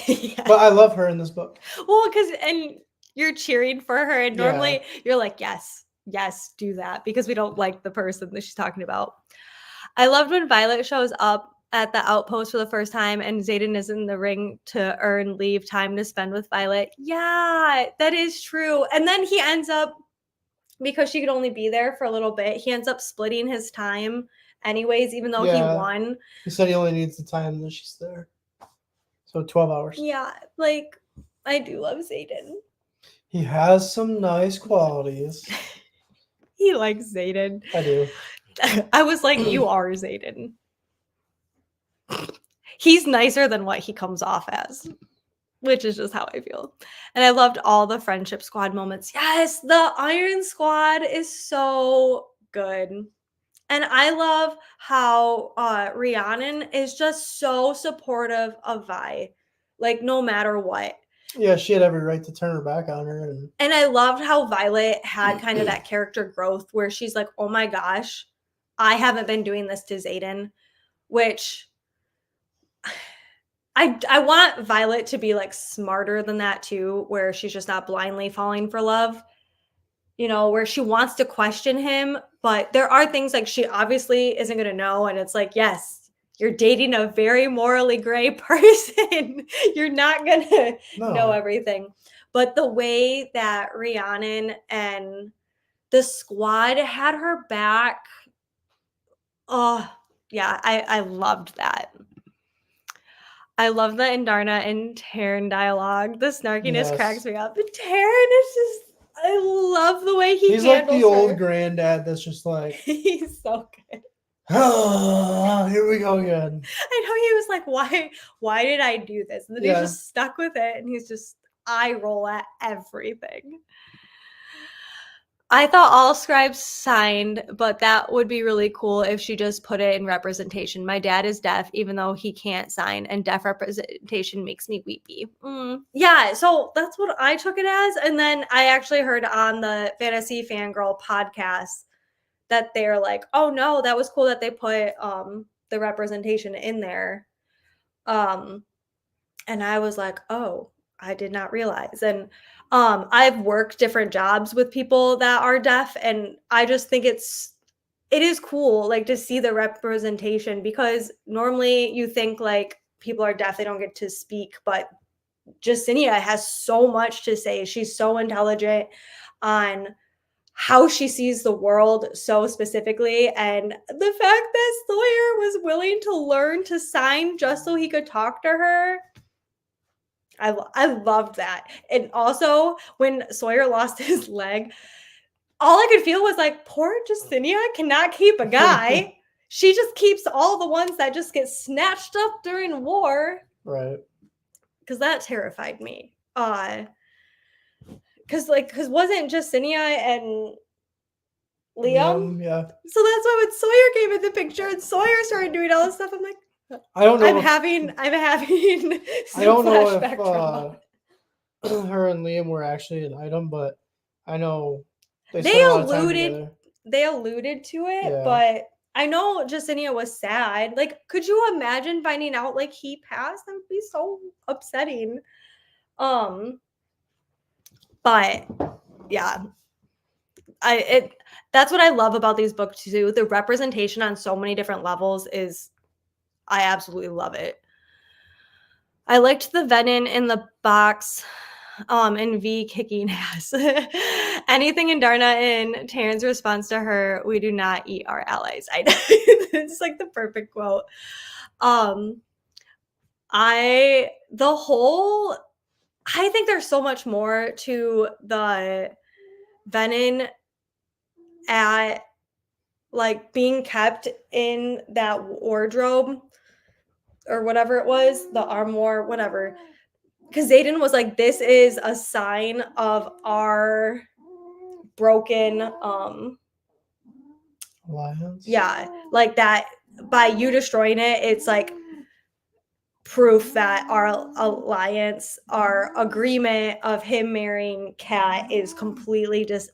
Yeah. But I love her in this book. Well, and you're cheering for her, and normally you're like, yes, do that, because we don't like the person that she's talking about. I loved when Violet shows up at the outpost for the first time and Xaden is in the ring to earn leave time to spend with Violet. Yeah, that is true. And then he ends up, because she could only be there for a little bit, he ends up splitting his time anyways, even though he won. He said he only needs the time that she's there. So 12 hours. Yeah, like, I do love Xaden. He has some nice qualities. He likes Xaden. I do. I was like, you are Xaden. He's nicer than what he comes off as, which is just how I feel. And I loved all the friendship squad moments. Yes, the Iron Squad is so good. And I love how Rhiannon is just so supportive of Vi, like no matter what. Yeah, she had every right to turn her back on her. And I loved how Violet had kind of that character growth where she's like, oh my gosh, I haven't been doing this to Xaden, which I want Violet to be like smarter than that too, where she's just not blindly falling for love, you know, where she wants to question him, but there are things like she obviously isn't going to know. And it's like, yes, you're dating a very morally gray person. You're not going to know everything. But the way that Rhiannon and the squad had her back, oh, yeah, I loved that. I love the Indarna and Taryn dialogue. The snarkiness cracks me up. But Taryn is just, I love the way he's like the old her. granddad that's just like, he's so good. Oh, here we go again. I know he was like, why did I do this? And then he's just stuck with it and he's just eye roll at everything. I thought all scribes signed, but that would be really cool if she just put it in representation. My dad is deaf, even though he can't sign, and deaf representation makes me weepy. Yeah, so that's what I took it as. And then I actually heard on the Fantasy Fangirl podcast that they're like, oh no, that was cool that they put the representation in there. And I was like, oh, I did not realize. And I've worked different jobs with people that are deaf, and I just think it is cool like to see the representation, because normally you think like people are deaf, they don't get to speak, but Jacinia has so much to say. She's so intelligent on how she sees the world so specifically, and the fact that Sawyer was willing to learn to sign just so he could talk to her, I loved that. And also when Sawyer lost his leg, all I could feel was like, poor Jacinia cannot keep a guy. She just keeps all the ones that just get snatched up during war. Right. Because that terrified me. Because wasn't Jacinia and Liam? Yeah. So that's why when Sawyer came in the picture and Sawyer started doing all this stuff, I'm like, I don't know. I'm having I don't know if her and Liam were actually an item, but I know they alluded to it, but I know Jacinia was sad. Like, could you imagine finding out like he passed? That would be so upsetting. But yeah, that's what I love about these books too. The representation on so many different levels is, I absolutely love it. I liked the venom in the box, and V kicking ass. Anything in Darna and Taryn's response to her, we do not eat our allies. It's like the perfect quote. I think there's so much more to the venom at like being kept in that wardrobe or whatever it was, the armoire, whatever. Because Xaden was like, this is a sign of our broken alliance. Yeah, like that by you destroying it, it's like proof that our alliance, our agreement of him marrying Kat is completely just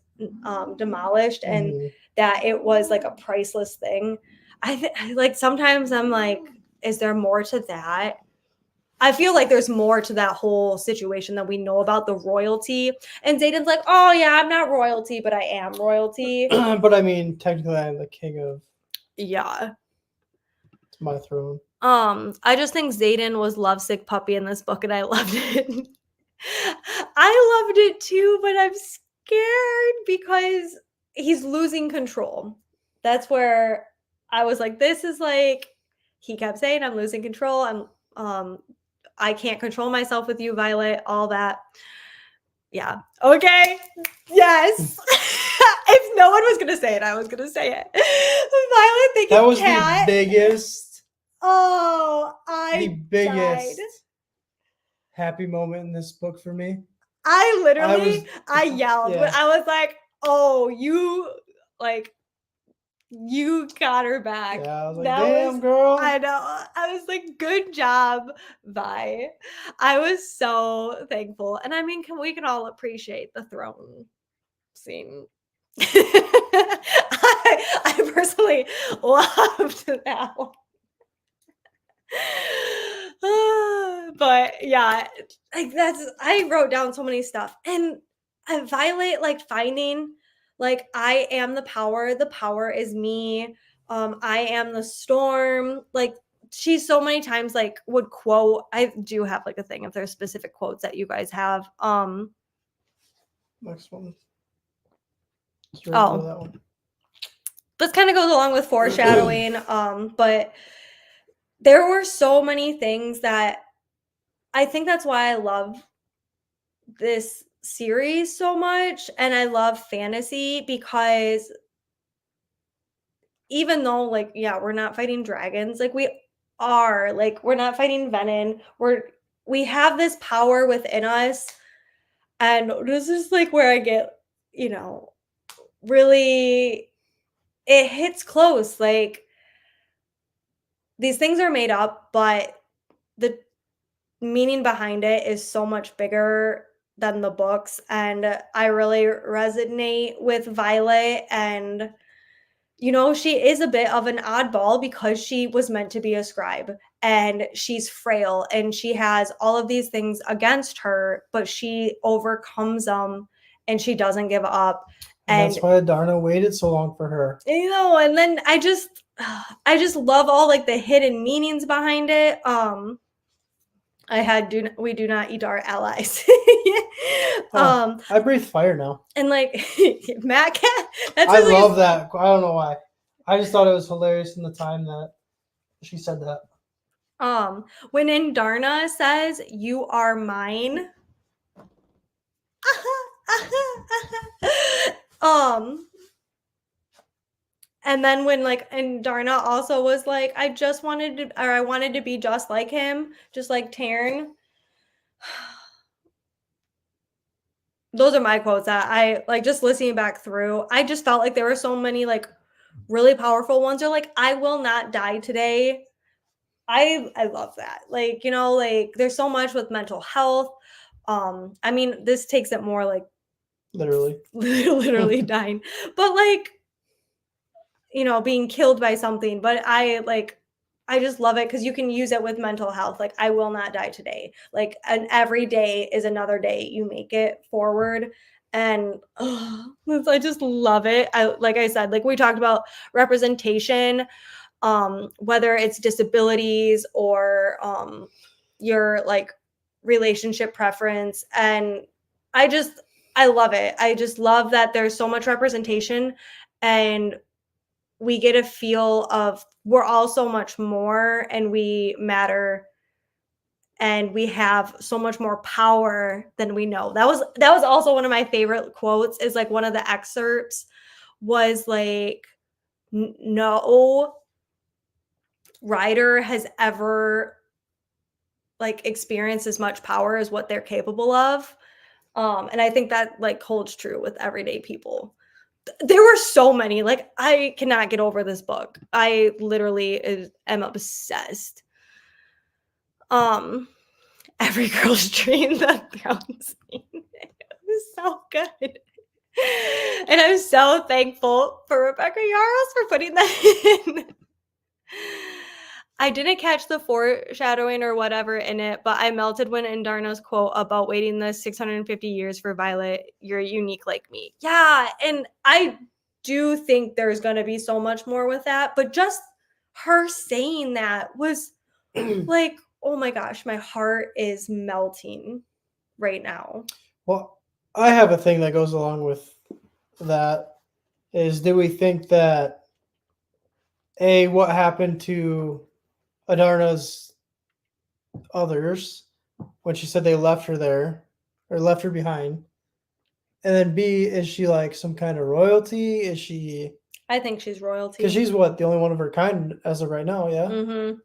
demolished, and that it was like a priceless thing. Like sometimes I'm like, is there more to that? I feel like there's more to that whole situation that we know about the royalty. And Xaden's like, oh yeah, I'm not royalty, but I am royalty. But I mean, technically I'm the king of... Yeah. It's my throne. I just think Xaden was lovesick puppy in this book, and I loved it. I loved it too, but I'm scared because he's losing control. That's where I was like, this is like, he kept saying, I'm losing control. I can't control myself with you, Violet, all that. Yeah. Okay. Yes. If no one was gonna say it, I was gonna say it. Violet That thinking was cat. Oh, the I died. biggest happy moment in this book for me. I I was, literally, I yelled when yeah, I was like, "Oh, like, you got her back." yeah. I was like, That was, damn, girl. I know. I was like, "Good job, Vi." I was so thankful, and I mean, we can all appreciate the throne scene. I personally loved that one. But yeah, like that's I wrote down so many stuff. And Violet like finding like I am the power is me. I am the storm. Like she's so many times like would quote. I do have like a thing if there's specific quotes that you guys have. Next one. It's right below Oh, that one. this kind of goes along with foreshadowing. But there were so many things that I think that's why I love this series so much and I love fantasy because even though like yeah, we're not fighting dragons, like we're not fighting venom. We have this power within us and this is like where I get, you know, really it hits close like these things are made up, but the meaning behind it is so much bigger than the books and I really resonate with Violet and you know she is a bit of an oddball because she was meant to be a scribe and she's frail and she has all of these things against her but she overcomes them and she doesn't give up And and that's why Adarna waited so long for her. you know and then I just love all like the hidden meanings behind it we do not eat our allies. Oh, I breathe fire now. And like Matt Cat, that's I just like love that. I don't know why. I just thought it was hilarious in the time that she said that. when Indarna says you are mine. um and then when like Indarna also was like I wanted to be just like him, just like Taryn. Those are my quotes that I like just listening back through. I just felt like there were so many like really powerful ones are like I will not die today. I love that. Like, you know, like there's so much with mental health. I mean, this takes it more like Literally. literally dying. But like, you know, being killed by something, but I just love it because you can use it with mental health. Like, I will not die today. Like, and every day is another day you make it forward. And I just love it. Like I said, like we talked about representation, whether it's disabilities or your like relationship preference. And I love it. I just love that there's so much representation and we get a feel of we're all so much more and we matter and we have so much more power than we know. That was also one of my favorite quotes is like one of the excerpts was like no rider has ever like experienced as much power as what they're capable of. And I think that like holds true with everyday people. There were so many. Like I cannot get over this book. I literally am obsessed. Um, every girl's dream that thrones me. It was so good. And I'm so thankful for Rebecca Yarros for putting that in. I didn't catch the foreshadowing or whatever in it, but I melted when Indarna's quote about waiting the 650 years for Violet, you're unique like me. Yeah, and I do think there's going to be so much more with that, but just her saying that was like, oh my gosh, my heart is melting right now. Well, I have a thing that goes along with that. Is do we think that what happened to Adarna's others when she said they left her there or left her behind? And then B, is she like some kind of royalty? Is she? I think she's royalty. Because she's what, the only one of her kind as of right now, yeah. Mm-hmm.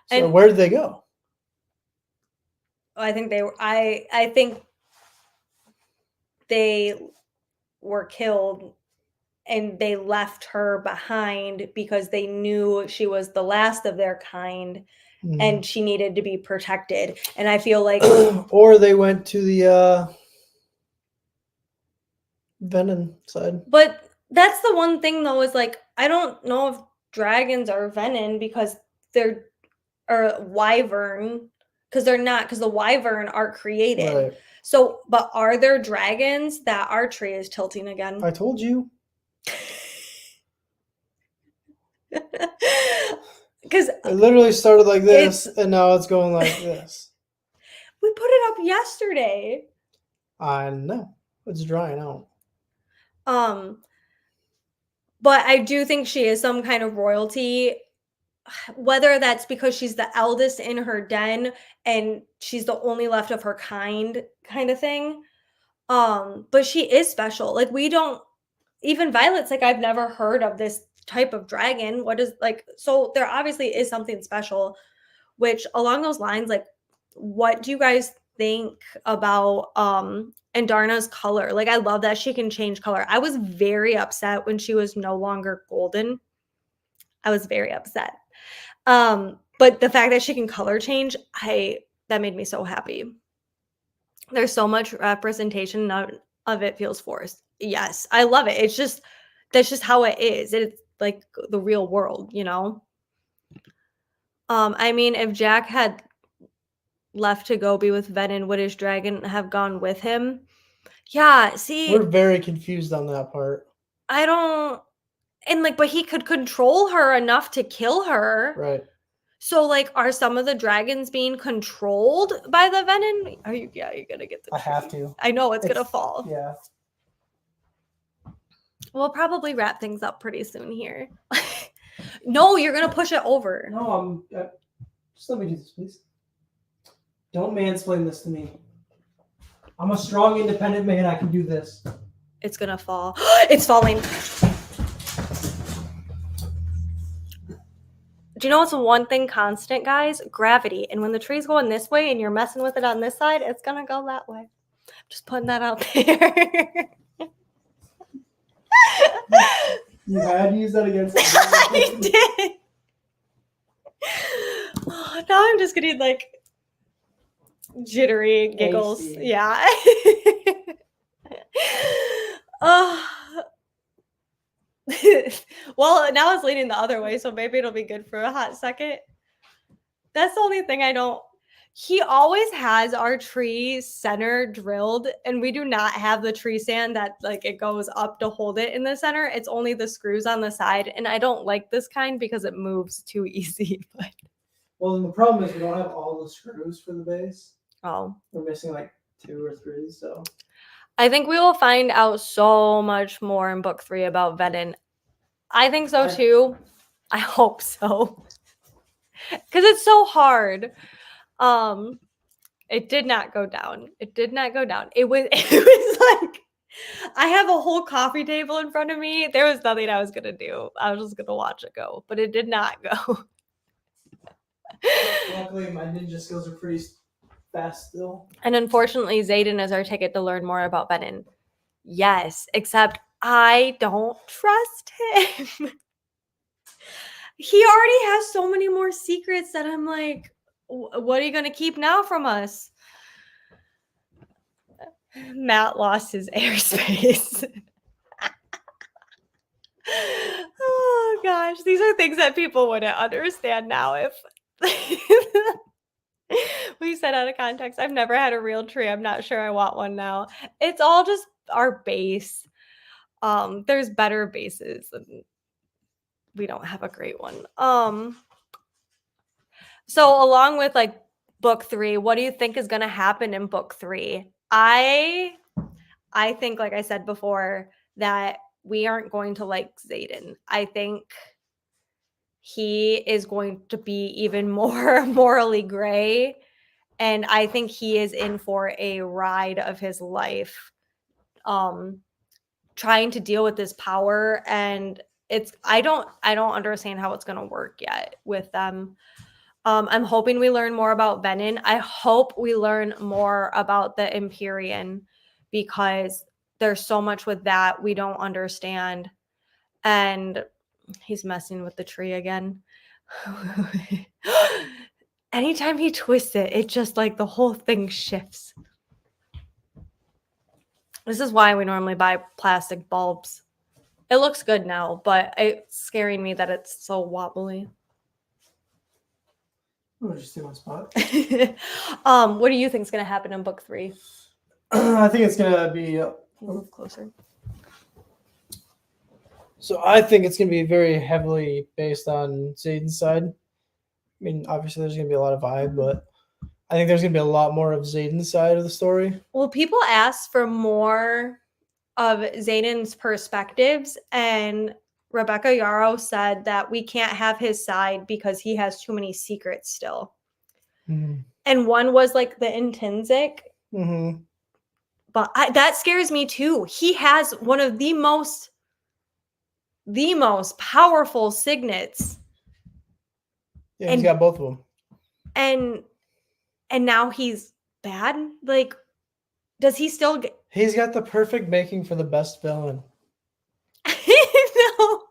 So And where did they go? I think they were. I think they were killed, and they left her behind because they knew she was the last of their kind, and she needed to be protected. And I feel like, or they went to the venom side. but that's the one thing though, is like, I don't know if dragons are venom because they're, or wyvern, because they're not, because the wyvern are created. Right. So, but are there dragons? That our tree is tilting again. I told you. Because it literally started like this, and now it's going like this. We put it up yesterday. I know. It's drying out. But I do think she is some kind of royalty, whether that's because she's the eldest in her den and she's the only left of her kind of thing. But she is special. Like, we don't, even Violet's like, I've never heard of this type of dragon. What is, like, so there obviously is something special, which along those lines, like, what do you guys think about Andarna's color? Like, I love that she can change color. I was very upset when she was no longer golden. I was very upset. But the fact that she can color change, that made me so happy. There's so much representation of it feels forced. Yes, I love it. It's just, that's just how it is. It's like the real world, you know? I mean, if Jack had left to go be with Venom, would his dragon have gone with him? Yeah, see, we're very confused on that part. I don't, and like, but he could control her enough to kill her. Right. So, like, are some of the dragons being controlled by the venom? Are you? Yeah, you're gonna get the. I have to. I know it's gonna fall. Yeah. We'll probably wrap things up pretty soon here. No, you're gonna push it over. No, just let me do this, please. Don't mansplain this to me. I'm a strong, independent man. I can do this. It's gonna fall. It's falling. Do you know what's one thing constant, guys? Gravity. And when the tree's going this way and you're messing with it on this side, it's gonna go that way. Just putting that out there. You had to use that against me. I did. Oh, now I'm just getting like jittery giggles. Angsty. Yeah. Oh. Well, now it's leaning the other way, so maybe it'll be good for a hot second. That's the only thing I don't. He always has our tree center drilled, and we do not have the tree stand that like it goes up to hold it in the center. It's only the screws on the side, and I don't like this kind because it moves too easy. But well, then the problem is we don't have all the screws for the base. Oh, we're missing like 2 or 3. So I think we will find out so much more in book 3 about Venom. I think so too. I hope so. Because it's so hard. It did not go down. It did not go down. It was like, I have a whole coffee table in front of me. There was nothing I was gonna do. I was just gonna watch it go, but it did not go. Luckily, my ninja skills are pretty fast still. And unfortunately, Zayden is our ticket to learn more about Venom. Yes, except I don't trust him. He already has so many more secrets that I'm like, what are you going to keep now from us? Matt lost his airspace. Oh, gosh. These are things that people wouldn't understand now if we said out of context. I've never had a real tree. I'm not sure I want one now. It's all just our base. There's better bases, and we don't have a great one. So along with like book 3, what do you think is going to happen in book 3? I think, like I said before, that we aren't going to like Zayden. I think he is going to be even more morally gray, and I think he is in for a ride of his life. trying to deal with this power, and I don't understand how it's going to work yet with them. I'm hoping we learn more about Venom. I hope we learn more about the Empyrean, because there's so much with that we don't understand. And he's messing with the tree again. Anytime he twists it, it just like the whole thing shifts. This is why we normally buy plastic bulbs. It looks good now, but it's scaring me that it's so wobbly. We'll just do one spot. What do you think is going to happen in book 3? I think it's going to be... move closer. So I think it's going to be very heavily based on Zayden's side. I mean, obviously there's going to be a lot of vibe, but I think there's going to be a lot more of Zayden's side of the story. Well, people ask for more of Zayden's perspectives, and Rebecca Yarrow said that we can't have his side because he has too many secrets still. Mm-hmm. And one was like the intrinsic. Mm-hmm. But that scares me too. He has one of the most powerful signets. Yeah, he's got both of them. And now he's bad? Like, does he still He's got the perfect making for the best villain. No.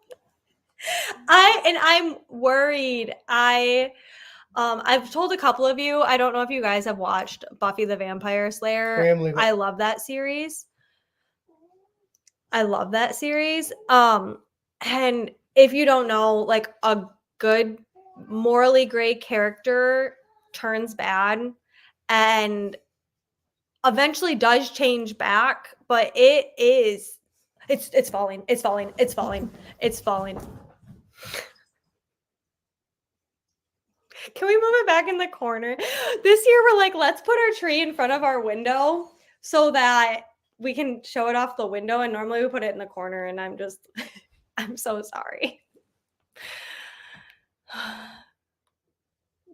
I'm worried. I've told a couple of you, I don't know if you guys have watched Buffy the Vampire Slayer. I love that series. And if you don't know, like, a good morally gray character turns bad and eventually does change back, but it's falling. Can we move it back in the corner? This year we're like, let's put our tree in front of our window so that we can show it off the window, and normally we put it in the corner, and I'm so sorry.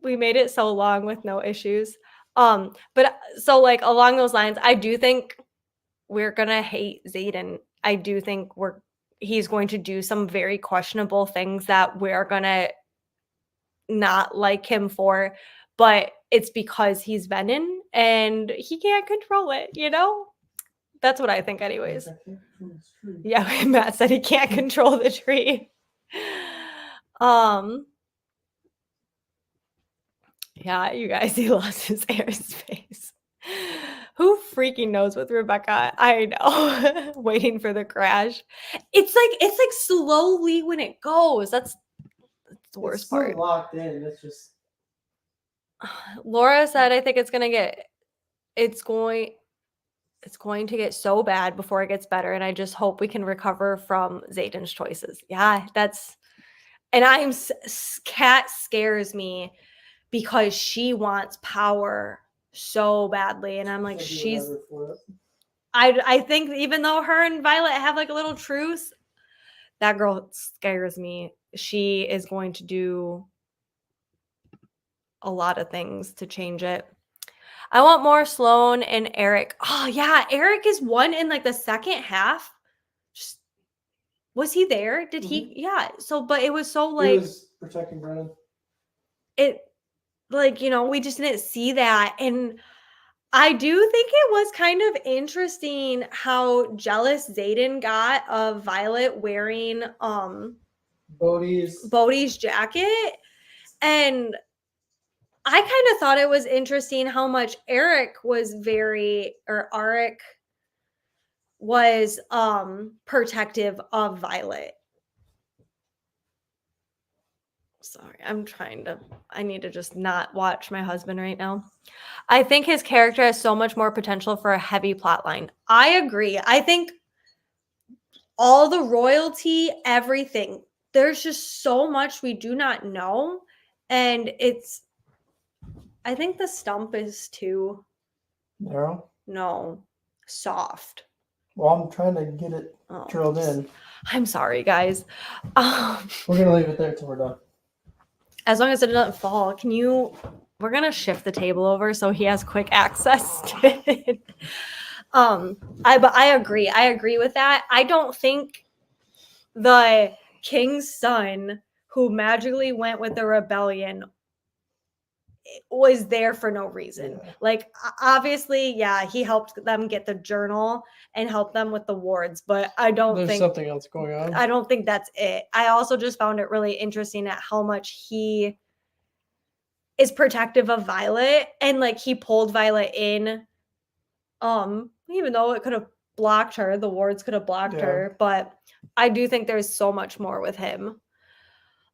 We made it so long with no issues. But so, like, along those lines, I do think we're gonna hate Zayden. I do think he's going to do some very questionable things that we're gonna not like him for, but it's because he's Venom and he can't control it, you know? That's what I think anyways. Yeah, Matt said he can't control the tree. Yeah, you guys, he lost his airspace. Who freaking knows with Rebecca? I know. Waiting for the crash. It's like slowly when it goes. That's the worst part. It's locked in. It's just... Laura said, I think it's going to get so bad before it gets better, and I just hope we can recover from Zayden's choices. Yeah, and Kat scares me because she wants power so badly, and I'm like, I think even though her and Violet have like a little truce, that girl scares me. She is going to do a lot of things to change it. I want more Sloane and Eric. Oh yeah, Eric is one in like the second half. Was he there? Did he? Yeah. So, but it was so like, he was protecting Brennan. It, like, you know, we just didn't see that. And I do think it was kind of interesting how jealous Zayden got of Violet wearing Bodhi's jacket. And I kind of thought it was interesting how much Arik was protective of Violet. Sorry, I need to just not watch my husband right now. I think his character has so much more potential for a heavy plotline. I agree. I think all the royalty, everything, there's just so much we do not know. And I think the stump is too narrow. No, soft. Well, I'm trying to get it drilled in. I'm sorry, guys. We're gonna leave it there till we're done. As long as it doesn't fall, we're gonna shift the table over so he has quick access to it. I agree. I agree with that. I don't think the king's son who magically went with the rebellion was there for no reason. Yeah. Like obviously, yeah, he helped them get the journal and helped them with the wards, but There's something else going on. I don't think that's it. I also just found it really interesting at how much he is protective of Violet and like he pulled Violet in even though it could have blocked her, the wards could have blocked Yeah. her, but I do think there's so much more with him.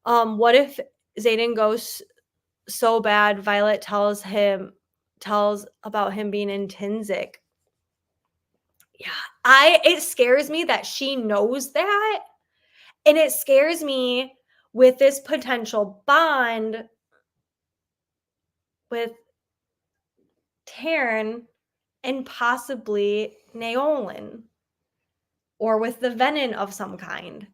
What if Xaden goes so bad Violet tells about him being in Tinsic? Yeah, it scares me that she knows that, and it scares me with this potential bond with Taryn and possibly Naolin or with the Venom of some kind.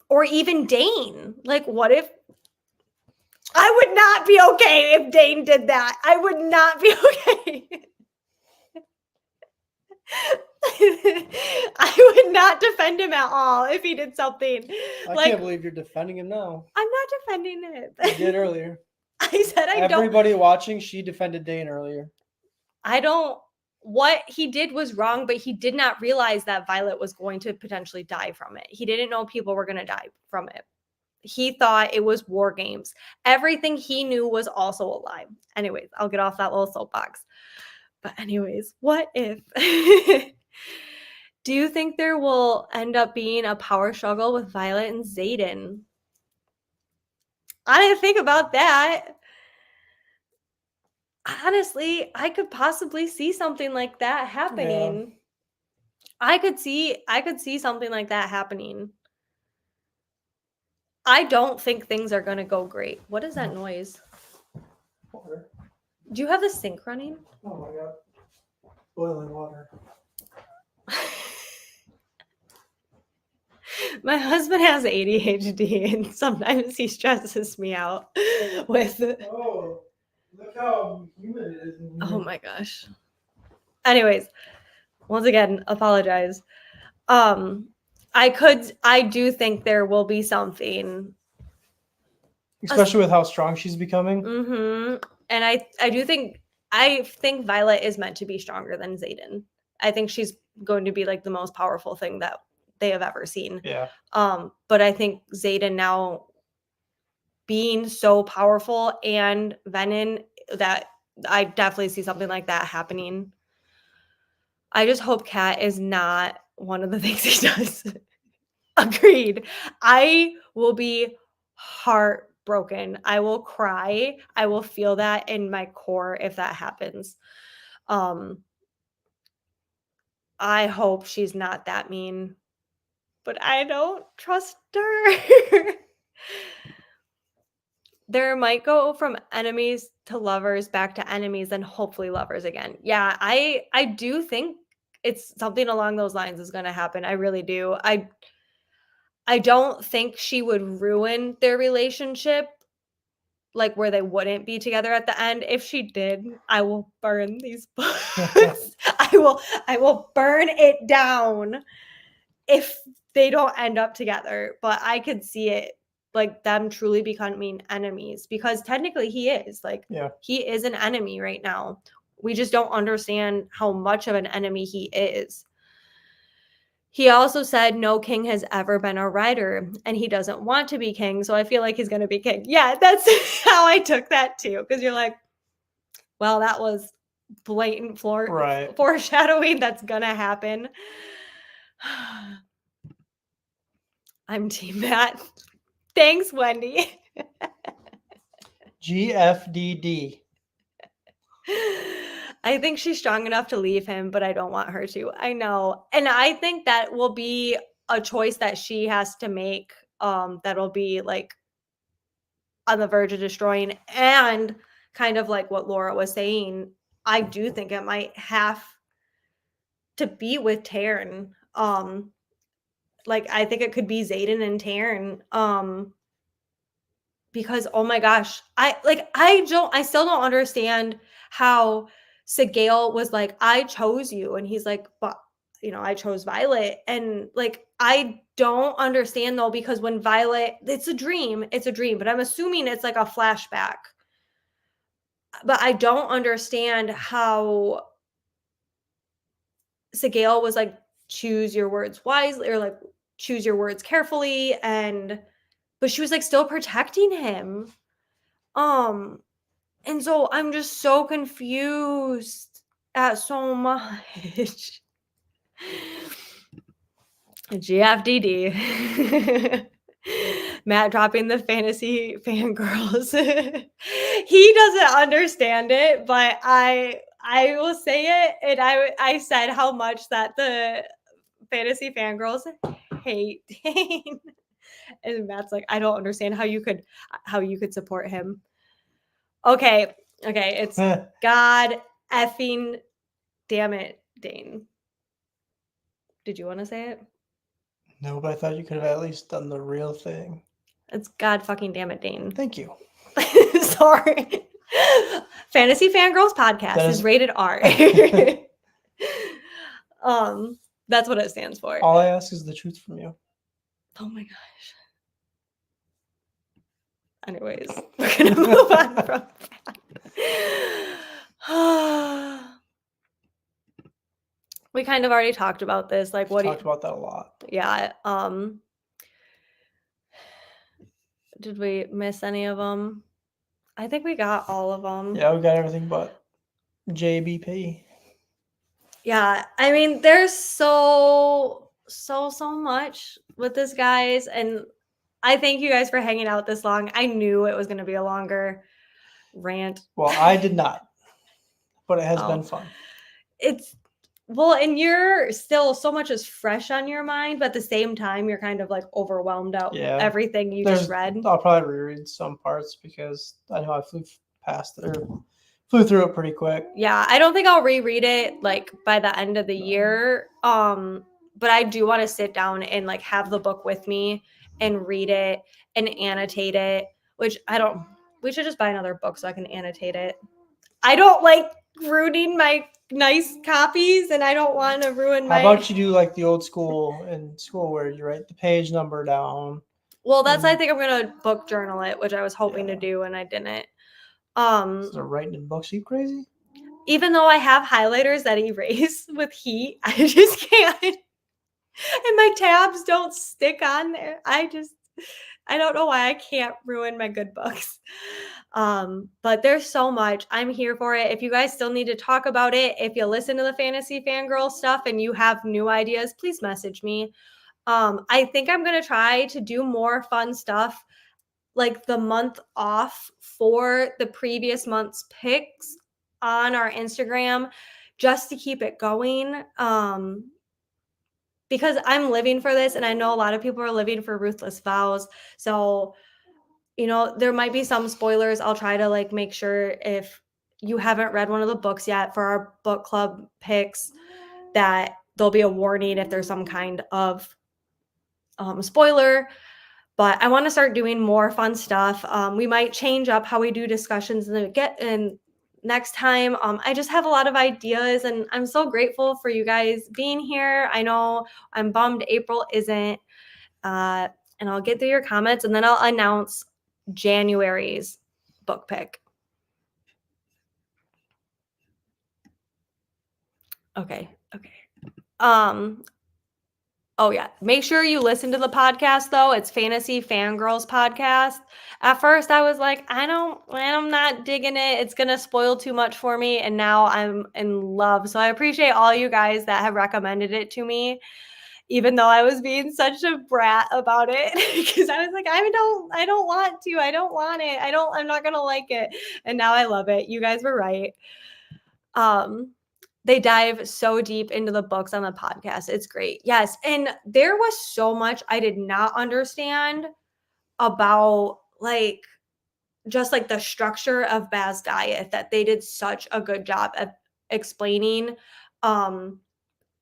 Or even Dane. Like, what if I would not be okay if Dane did that? I would not be okay. I would not defend him at all if he did something. I can't believe you're defending him now. I'm not defending it. You did earlier. I said I don't. Everybody watching, she defended Dane earlier. I don't. What he did was wrong, but he did not realize that Violet was going to potentially die from it. He didn't know people were going to die from it. He thought it was war games. Everything he knew was also a lie. Anyways, I'll get off that little soapbox. But anyways, what if? Do you think there will end up being a power struggle with Violet and Xaden? I didn't think about that. Honestly, I could possibly see something like that happening. Yeah. I could see something like that happening. I don't think things are going to go great. What is that noise? Water. Do you have the sink running? Oh my god. Boiling water. My husband has ADHD and sometimes he stresses me out with Oh, look how humid it is in here. Oh my gosh. Anyways, once again, apologize. I do think there will be something. Especially with how strong she's becoming. Mm-hmm. And I think Violet is meant to be stronger than Xaden. I think she's going to be like the most powerful thing that they have ever seen. Yeah. But I think Xaden now being so powerful and Venom, that I definitely see something like that happening. I just hope Kat is not one of the things he does. Agreed. I will be heartbroken. I will cry. I will feel that in my core if that happens. I hope she's not that mean, but I don't trust her. There might go from enemies to lovers, back to enemies, and hopefully lovers again. Yeah, I do think it's something along those lines is going to happen. I really do. I don't think she would ruin their relationship, like where they wouldn't be together at the end. If she did, I will burn these books. I will burn it down if they don't end up together. But I could see it, like them truly becoming enemies, because technically he is. Like, yeah, he is an enemy right now. We just don't understand how much of an enemy he is. He also said no king has ever been a rider and he doesn't want to be king. So I feel like he's going to be king. Yeah, that's how I took that too. Because you're like, well, that was blatant foreshadowing that's going to happen. I'm Team Matt. Thanks, Wendy. GFDD. I think she's strong enough to leave him, but I don't want her to. I know. And I think that will be a choice that she has to make, that'll be like on the verge of destroying. And kind of like what Laura was saying, I do think it might have to be with Taryn. Like I think it could be Xaden and Taryn. Because oh my gosh, I still don't understand how Sigale was like, I chose you. And he's like, but, I chose Violet. And like, I don't understand though, because when Violet, it's a dream, but I'm assuming it's like a flashback. But I don't understand how Sigale was like, choose your words wisely, or like, choose your words carefully. But she was like still protecting him. And so I'm just so confused at so much. GFDD. Matt dropping the fantasy fangirls. He doesn't understand it, but I will say it, and I said how much that the fantasy fangirls hate Dane. And Matt's like, I don't understand how you could support him. Okay, it's God effing damn it, Dane. Did you want to say it? No, but I thought you could have at least done the real thing. It's God fucking damn it, Dane. Thank you. Sorry. Fantasy Fangirls Podcast is rated R. That's what it stands for. All I ask is the truth from you. Oh my gosh. Anyways, we're gonna move on from that. We kind of already talked about this. Like, what talked about that a lot. Yeah. Did we miss any of them? I think we got all of them. Yeah, we got everything but JBP. Yeah, I mean, there's so much with this, guys, and I thank you guys for hanging out this long. I knew it was going to be a longer rant. Well, I did not, but it has been fun. And you're still, so much is fresh on your mind, but at the same time, you're kind of like overwhelmed out everything you just read. I'll probably reread some parts because I know I flew through it pretty quick. Yeah, I don't think I'll reread it like by the end of the year. But I do want to sit down and like have the book with me and read it and annotate it, which we should just buy another book so I can annotate it. I don't like ruining my nice copies, and I don't want to ruin How about you do like the old school in school where you write the page number down? Well, I think I'm gonna book journal it, which I was hoping to do and I didn't. So writing in books, you crazy? Even though I have highlighters that erase with heat, I just can't. And my tabs don't stick on there. I don't know why I can't ruin my good books. But there's so much. I'm here for it. If you guys still need to talk about it, if you listen to the Fantasy Fangirl stuff and you have new ideas, please message me. I think I'm going to try to do more fun stuff like the month off for the previous month's picks on our Instagram just to keep it going. Because I'm living for this, and I know a lot of people are living for Ruthless Vows. So, there might be some spoilers. I'll try to like make sure if you haven't read one of the books yet for our book club picks that there'll be a warning if there's some kind of spoiler. But I want to start doing more fun stuff. We might change up how we do discussions and next time. I just have a lot of ideas, and I'm so grateful for you guys being here. I know I'm bummed April isn't, and I'll get through your comments, and then I'll announce January's book pick. Okay. Oh yeah. Make sure you listen to the podcast though. It's Fantasy Fangirls Podcast. At first I was like, I'm not digging it. It's going to spoil too much for me. And now I'm in love. So I appreciate all you guys that have recommended it to me, even though I was being such a brat about it because I was like, I don't want to. I don't want it. I'm not going to like it. And now I love it. You guys were right. They dive so deep into the books on the podcast. It's great. Yes. And there was so much I did not understand about like just like the structure of Basgiath that they did such a good job of explaining. And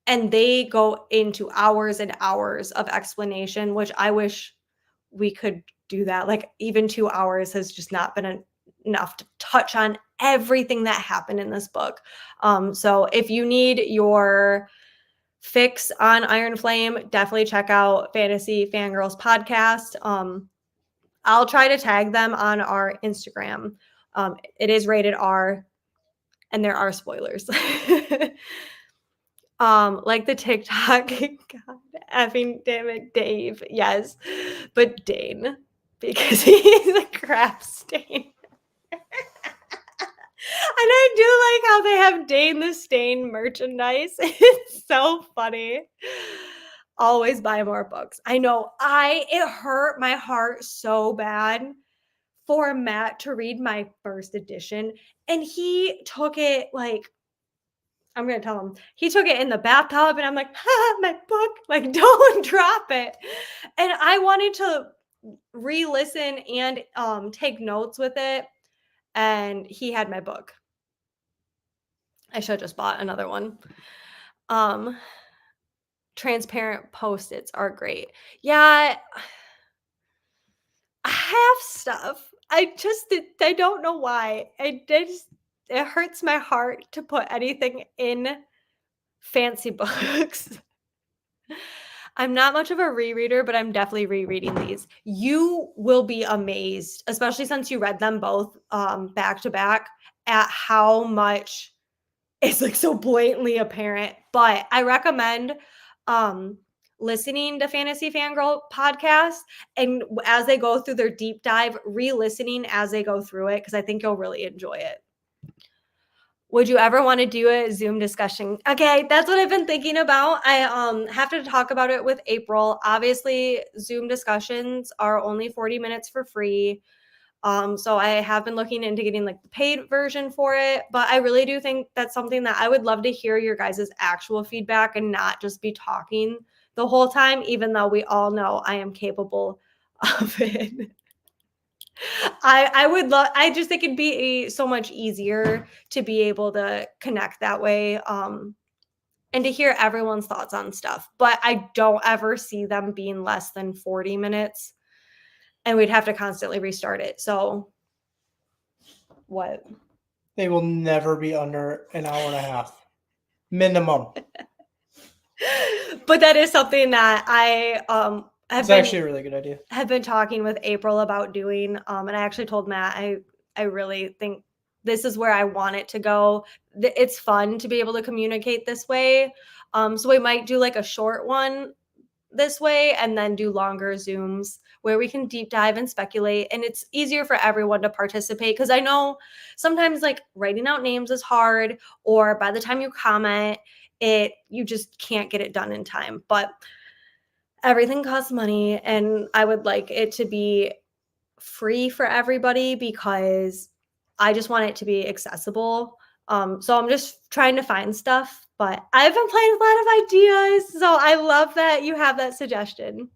they go into hours and hours of explanation, which I wish we could do that. Like even 2 hours has just not been enough to touch on everything that happened in this book. So if you need your fix on Iron Flame, definitely check out Fantasy Fangirls podcast. I'll try to tag them on our Instagram. It is rated R, and there are spoilers. Like the TikTok, God, effing damn it, Dave. Yes, but Dane, because he's a crap stain. And I do like how they have Dane the Stain merchandise. It's so funny. Always buy more books. I know it hurt my heart so bad for Matt to read my first edition. And he took it like, I'm going to tell him, he took it in the bathtub. And I'm like, my book, like, don't drop it. And I wanted to re-listen and take notes with it. And he had my book. I should have just bought another one. Transparent Post-its are great. Yeah, I have stuff. I don't know why. It hurts my heart to put anything in fancy books. I'm not much of a rereader, but I'm definitely rereading these. You will be amazed, especially since you read them both back to back, at how much it's like so blatantly apparent. But I recommend listening to Fantasy Fangirl podcast, and as they go through their deep dive, re-listening as they go through it, because I think you'll really enjoy it. Would you ever want to do a Zoom discussion? Okay, that's what I've been thinking about. I have to talk about it with April. Obviously, Zoom discussions are only 40 minutes for free. So I have been looking into getting like the paid version for it, but I really do think that's something that I would love to hear your guys' actual feedback and not just be talking the whole time, even though we all know I am capable of it. I would love, I just think it'd be so much easier to be able to connect that way. And to hear everyone's thoughts on stuff, but I don't ever see them being less than 40 minutes, and we'd have to constantly restart it. So what? They will never be under an hour and a half. Minimum. But that is something that I It's actually a really good idea. have been talking with April about doing. And I actually told Matt I really think this is where I want it to go. It's fun to be able to communicate this way. So we might do like a short one this way and then do longer Zooms where we can deep dive and speculate, and it's easier for everyone to participate, because I know sometimes like writing out names is hard, or by the time you comment you just can't get it done in time. But everything costs money, and I would like it to be free for everybody because I just want it to be accessible. So I'm just trying to find stuff, but I've been playing with a lot of ideas. So I love that you have that suggestion.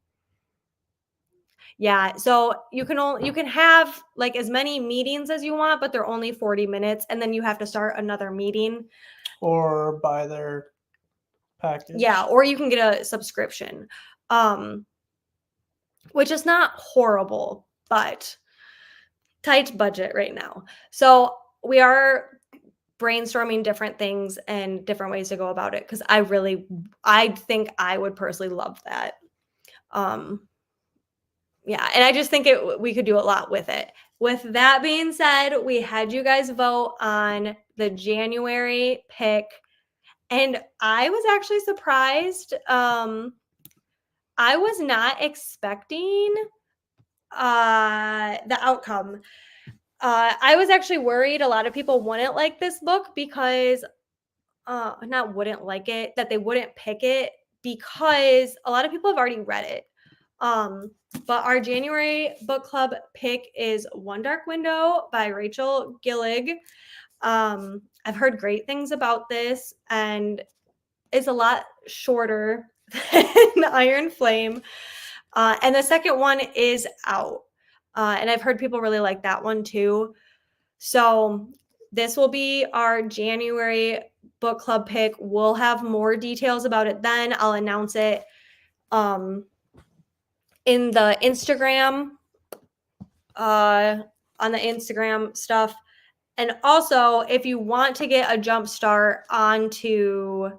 Yeah, so you can have like as many meetings as you want, but they're only 40 minutes, and then you have to start another meeting. Or buy their package. Yeah, or you can get a subscription. Which is not horrible, but tight budget right now. So we are brainstorming different things and different ways to go about it, because I think I would personally love that. Yeah, and I just think we could do a lot with it. With that being said, we had you guys vote on the January pick, and I was actually surprised. I was not expecting the outcome. I was actually worried a lot of people wouldn't like this book because not wouldn't like it, that they wouldn't pick it because a lot of people have already read it. But our January book club pick is One Dark Window by Rachel Gillig. I've heard great things about this, and it's a lot shorter than Iron Flame. And the second one is out. And I've heard people really like that one too. So this will be our January book club pick. We'll have more details about it then. I'll announce it in the Instagram on the Instagram stuff. And also, if you want to get a jump start onto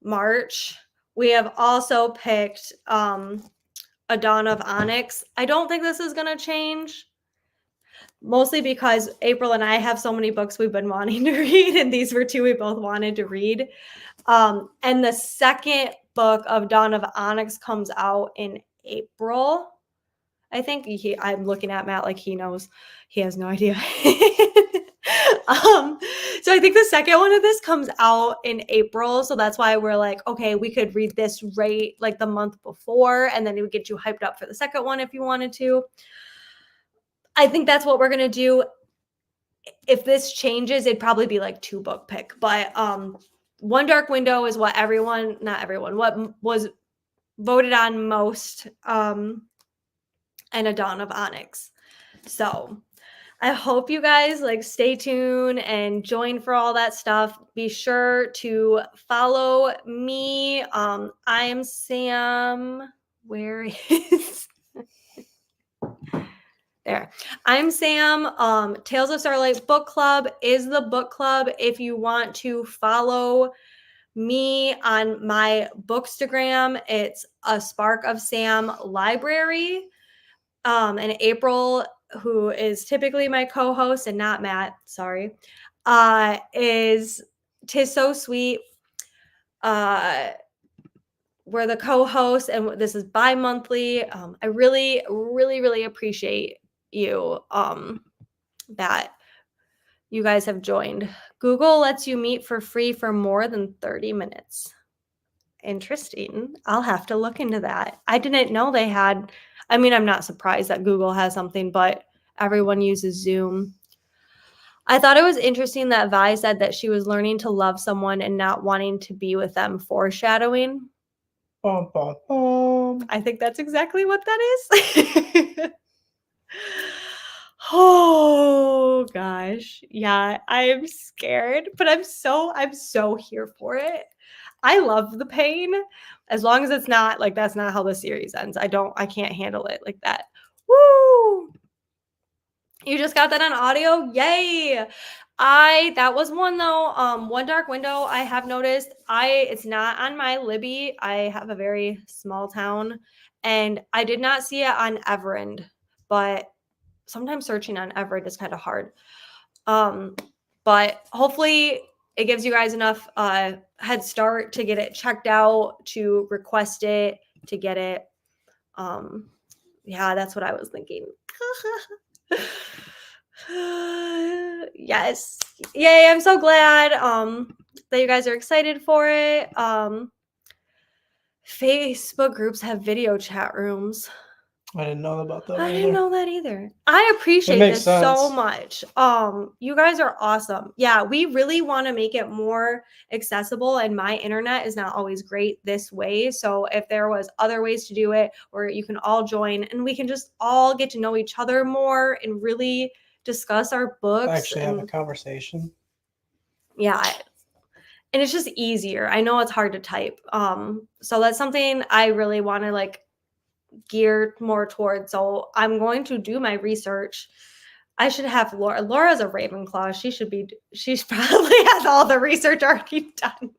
March, we have also picked A Dawn of Onyx. I don't think this is going to change, mostly because April and I have so many books we've been wanting to read, and these were two we both wanted to read. And the second book of Dawn of Onyx comes out in April. I think I'm looking at Matt like he knows. He has no idea. So I think the second one of this comes out in April. So that's why we're like, okay, we could read this right like the month before, and then it would get you hyped up for the second one if you wanted to. I think that's what we're going to do. If this changes, it'd probably be like 2 book pick. But One Dark Window is what not everyone, what was voted on most, and A Dawn of Onyx. So I hope you guys like stay tuned and join for all that stuff. Be sure to follow me. I am Sam. Where is there? I'm Sam. Tales of Starlight Book Club is the book club. If you want to follow me on my Bookstagram, it's A Spark of Sam Library. And April, who is typically my co-host and not Matt, sorry, is Tis So Sweet. We're the co-hosts, and this is bi-monthly. I really, really, really appreciate you that you guys have joined. Google lets you meet for free for more than 30 minutes. Interesting. I'll have to look into that. I didn't know they had. I mean, I'm not surprised that Google has something, but everyone uses Zoom. I thought it was interesting that Vi said that she was learning to love someone and not wanting to be with them, foreshadowing. Bum, bum, bum. I think that's exactly what that is. Oh gosh. Yeah, I am scared, but I'm so here for it. I love the pain as long as it's not like that's not how the series ends. I can't handle it like that. Woo! You just got that on audio? Yay! That was one though. One Dark Window, I have noticed it's not on my Libby. I have a very small town, and I did not see it on Everend, but sometimes searching on Everend is kind of hard. But hopefully it gives you guys enough head start to get it checked out, to request it, to get it. Yeah, that's what I was thinking. Yes. Yay, I'm so glad that you guys are excited for it. Facebook groups have video chat rooms. I didn't know about that. I didn't know that either. I appreciate this so much. You guys are awesome. Yeah, we really want to make it more accessible, and my internet is not always great this way. So if there was other ways to do it, or you can all join and we can just all get to know each other more and really discuss our books. Actually have a conversation. Yeah. And it's just easier. I know it's hard to type. So that's something I really want to like geared more towards. So I'm going to do my research. I should have Laura. Laura's a Ravenclaw. She's probably has all the research already done.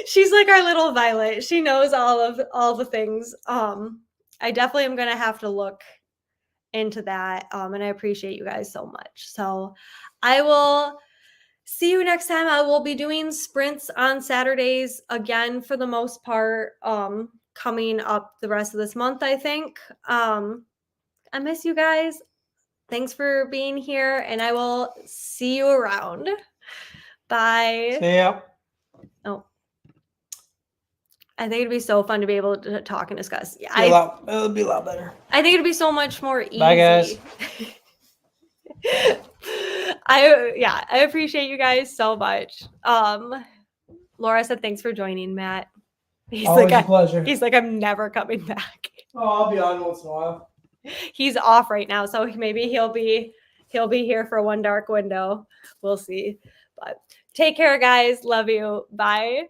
She's like our little Violet. She knows all the things. I definitely am going to have to look into that. And I appreciate you guys so much. So I will see you next time. I will be doing sprints on Saturdays again for the most part. Coming up the rest of this month, I think. I miss you guys. Thanks for being here, and I will see you around. Bye. See ya. Oh, I think it'd be so fun to be able to talk and discuss. Yeah, It'll be a lot better. I think it'd be so much more easy. Bye, guys. I appreciate you guys so much. Laura said thanks for joining, Matt. He's Always like, a pleasure. He's like, I'm never coming back. Oh, I'll be on once in a while. He's off right now, so maybe he'll be here for One Dark Window. We'll see. But take care, guys. Love you. Bye.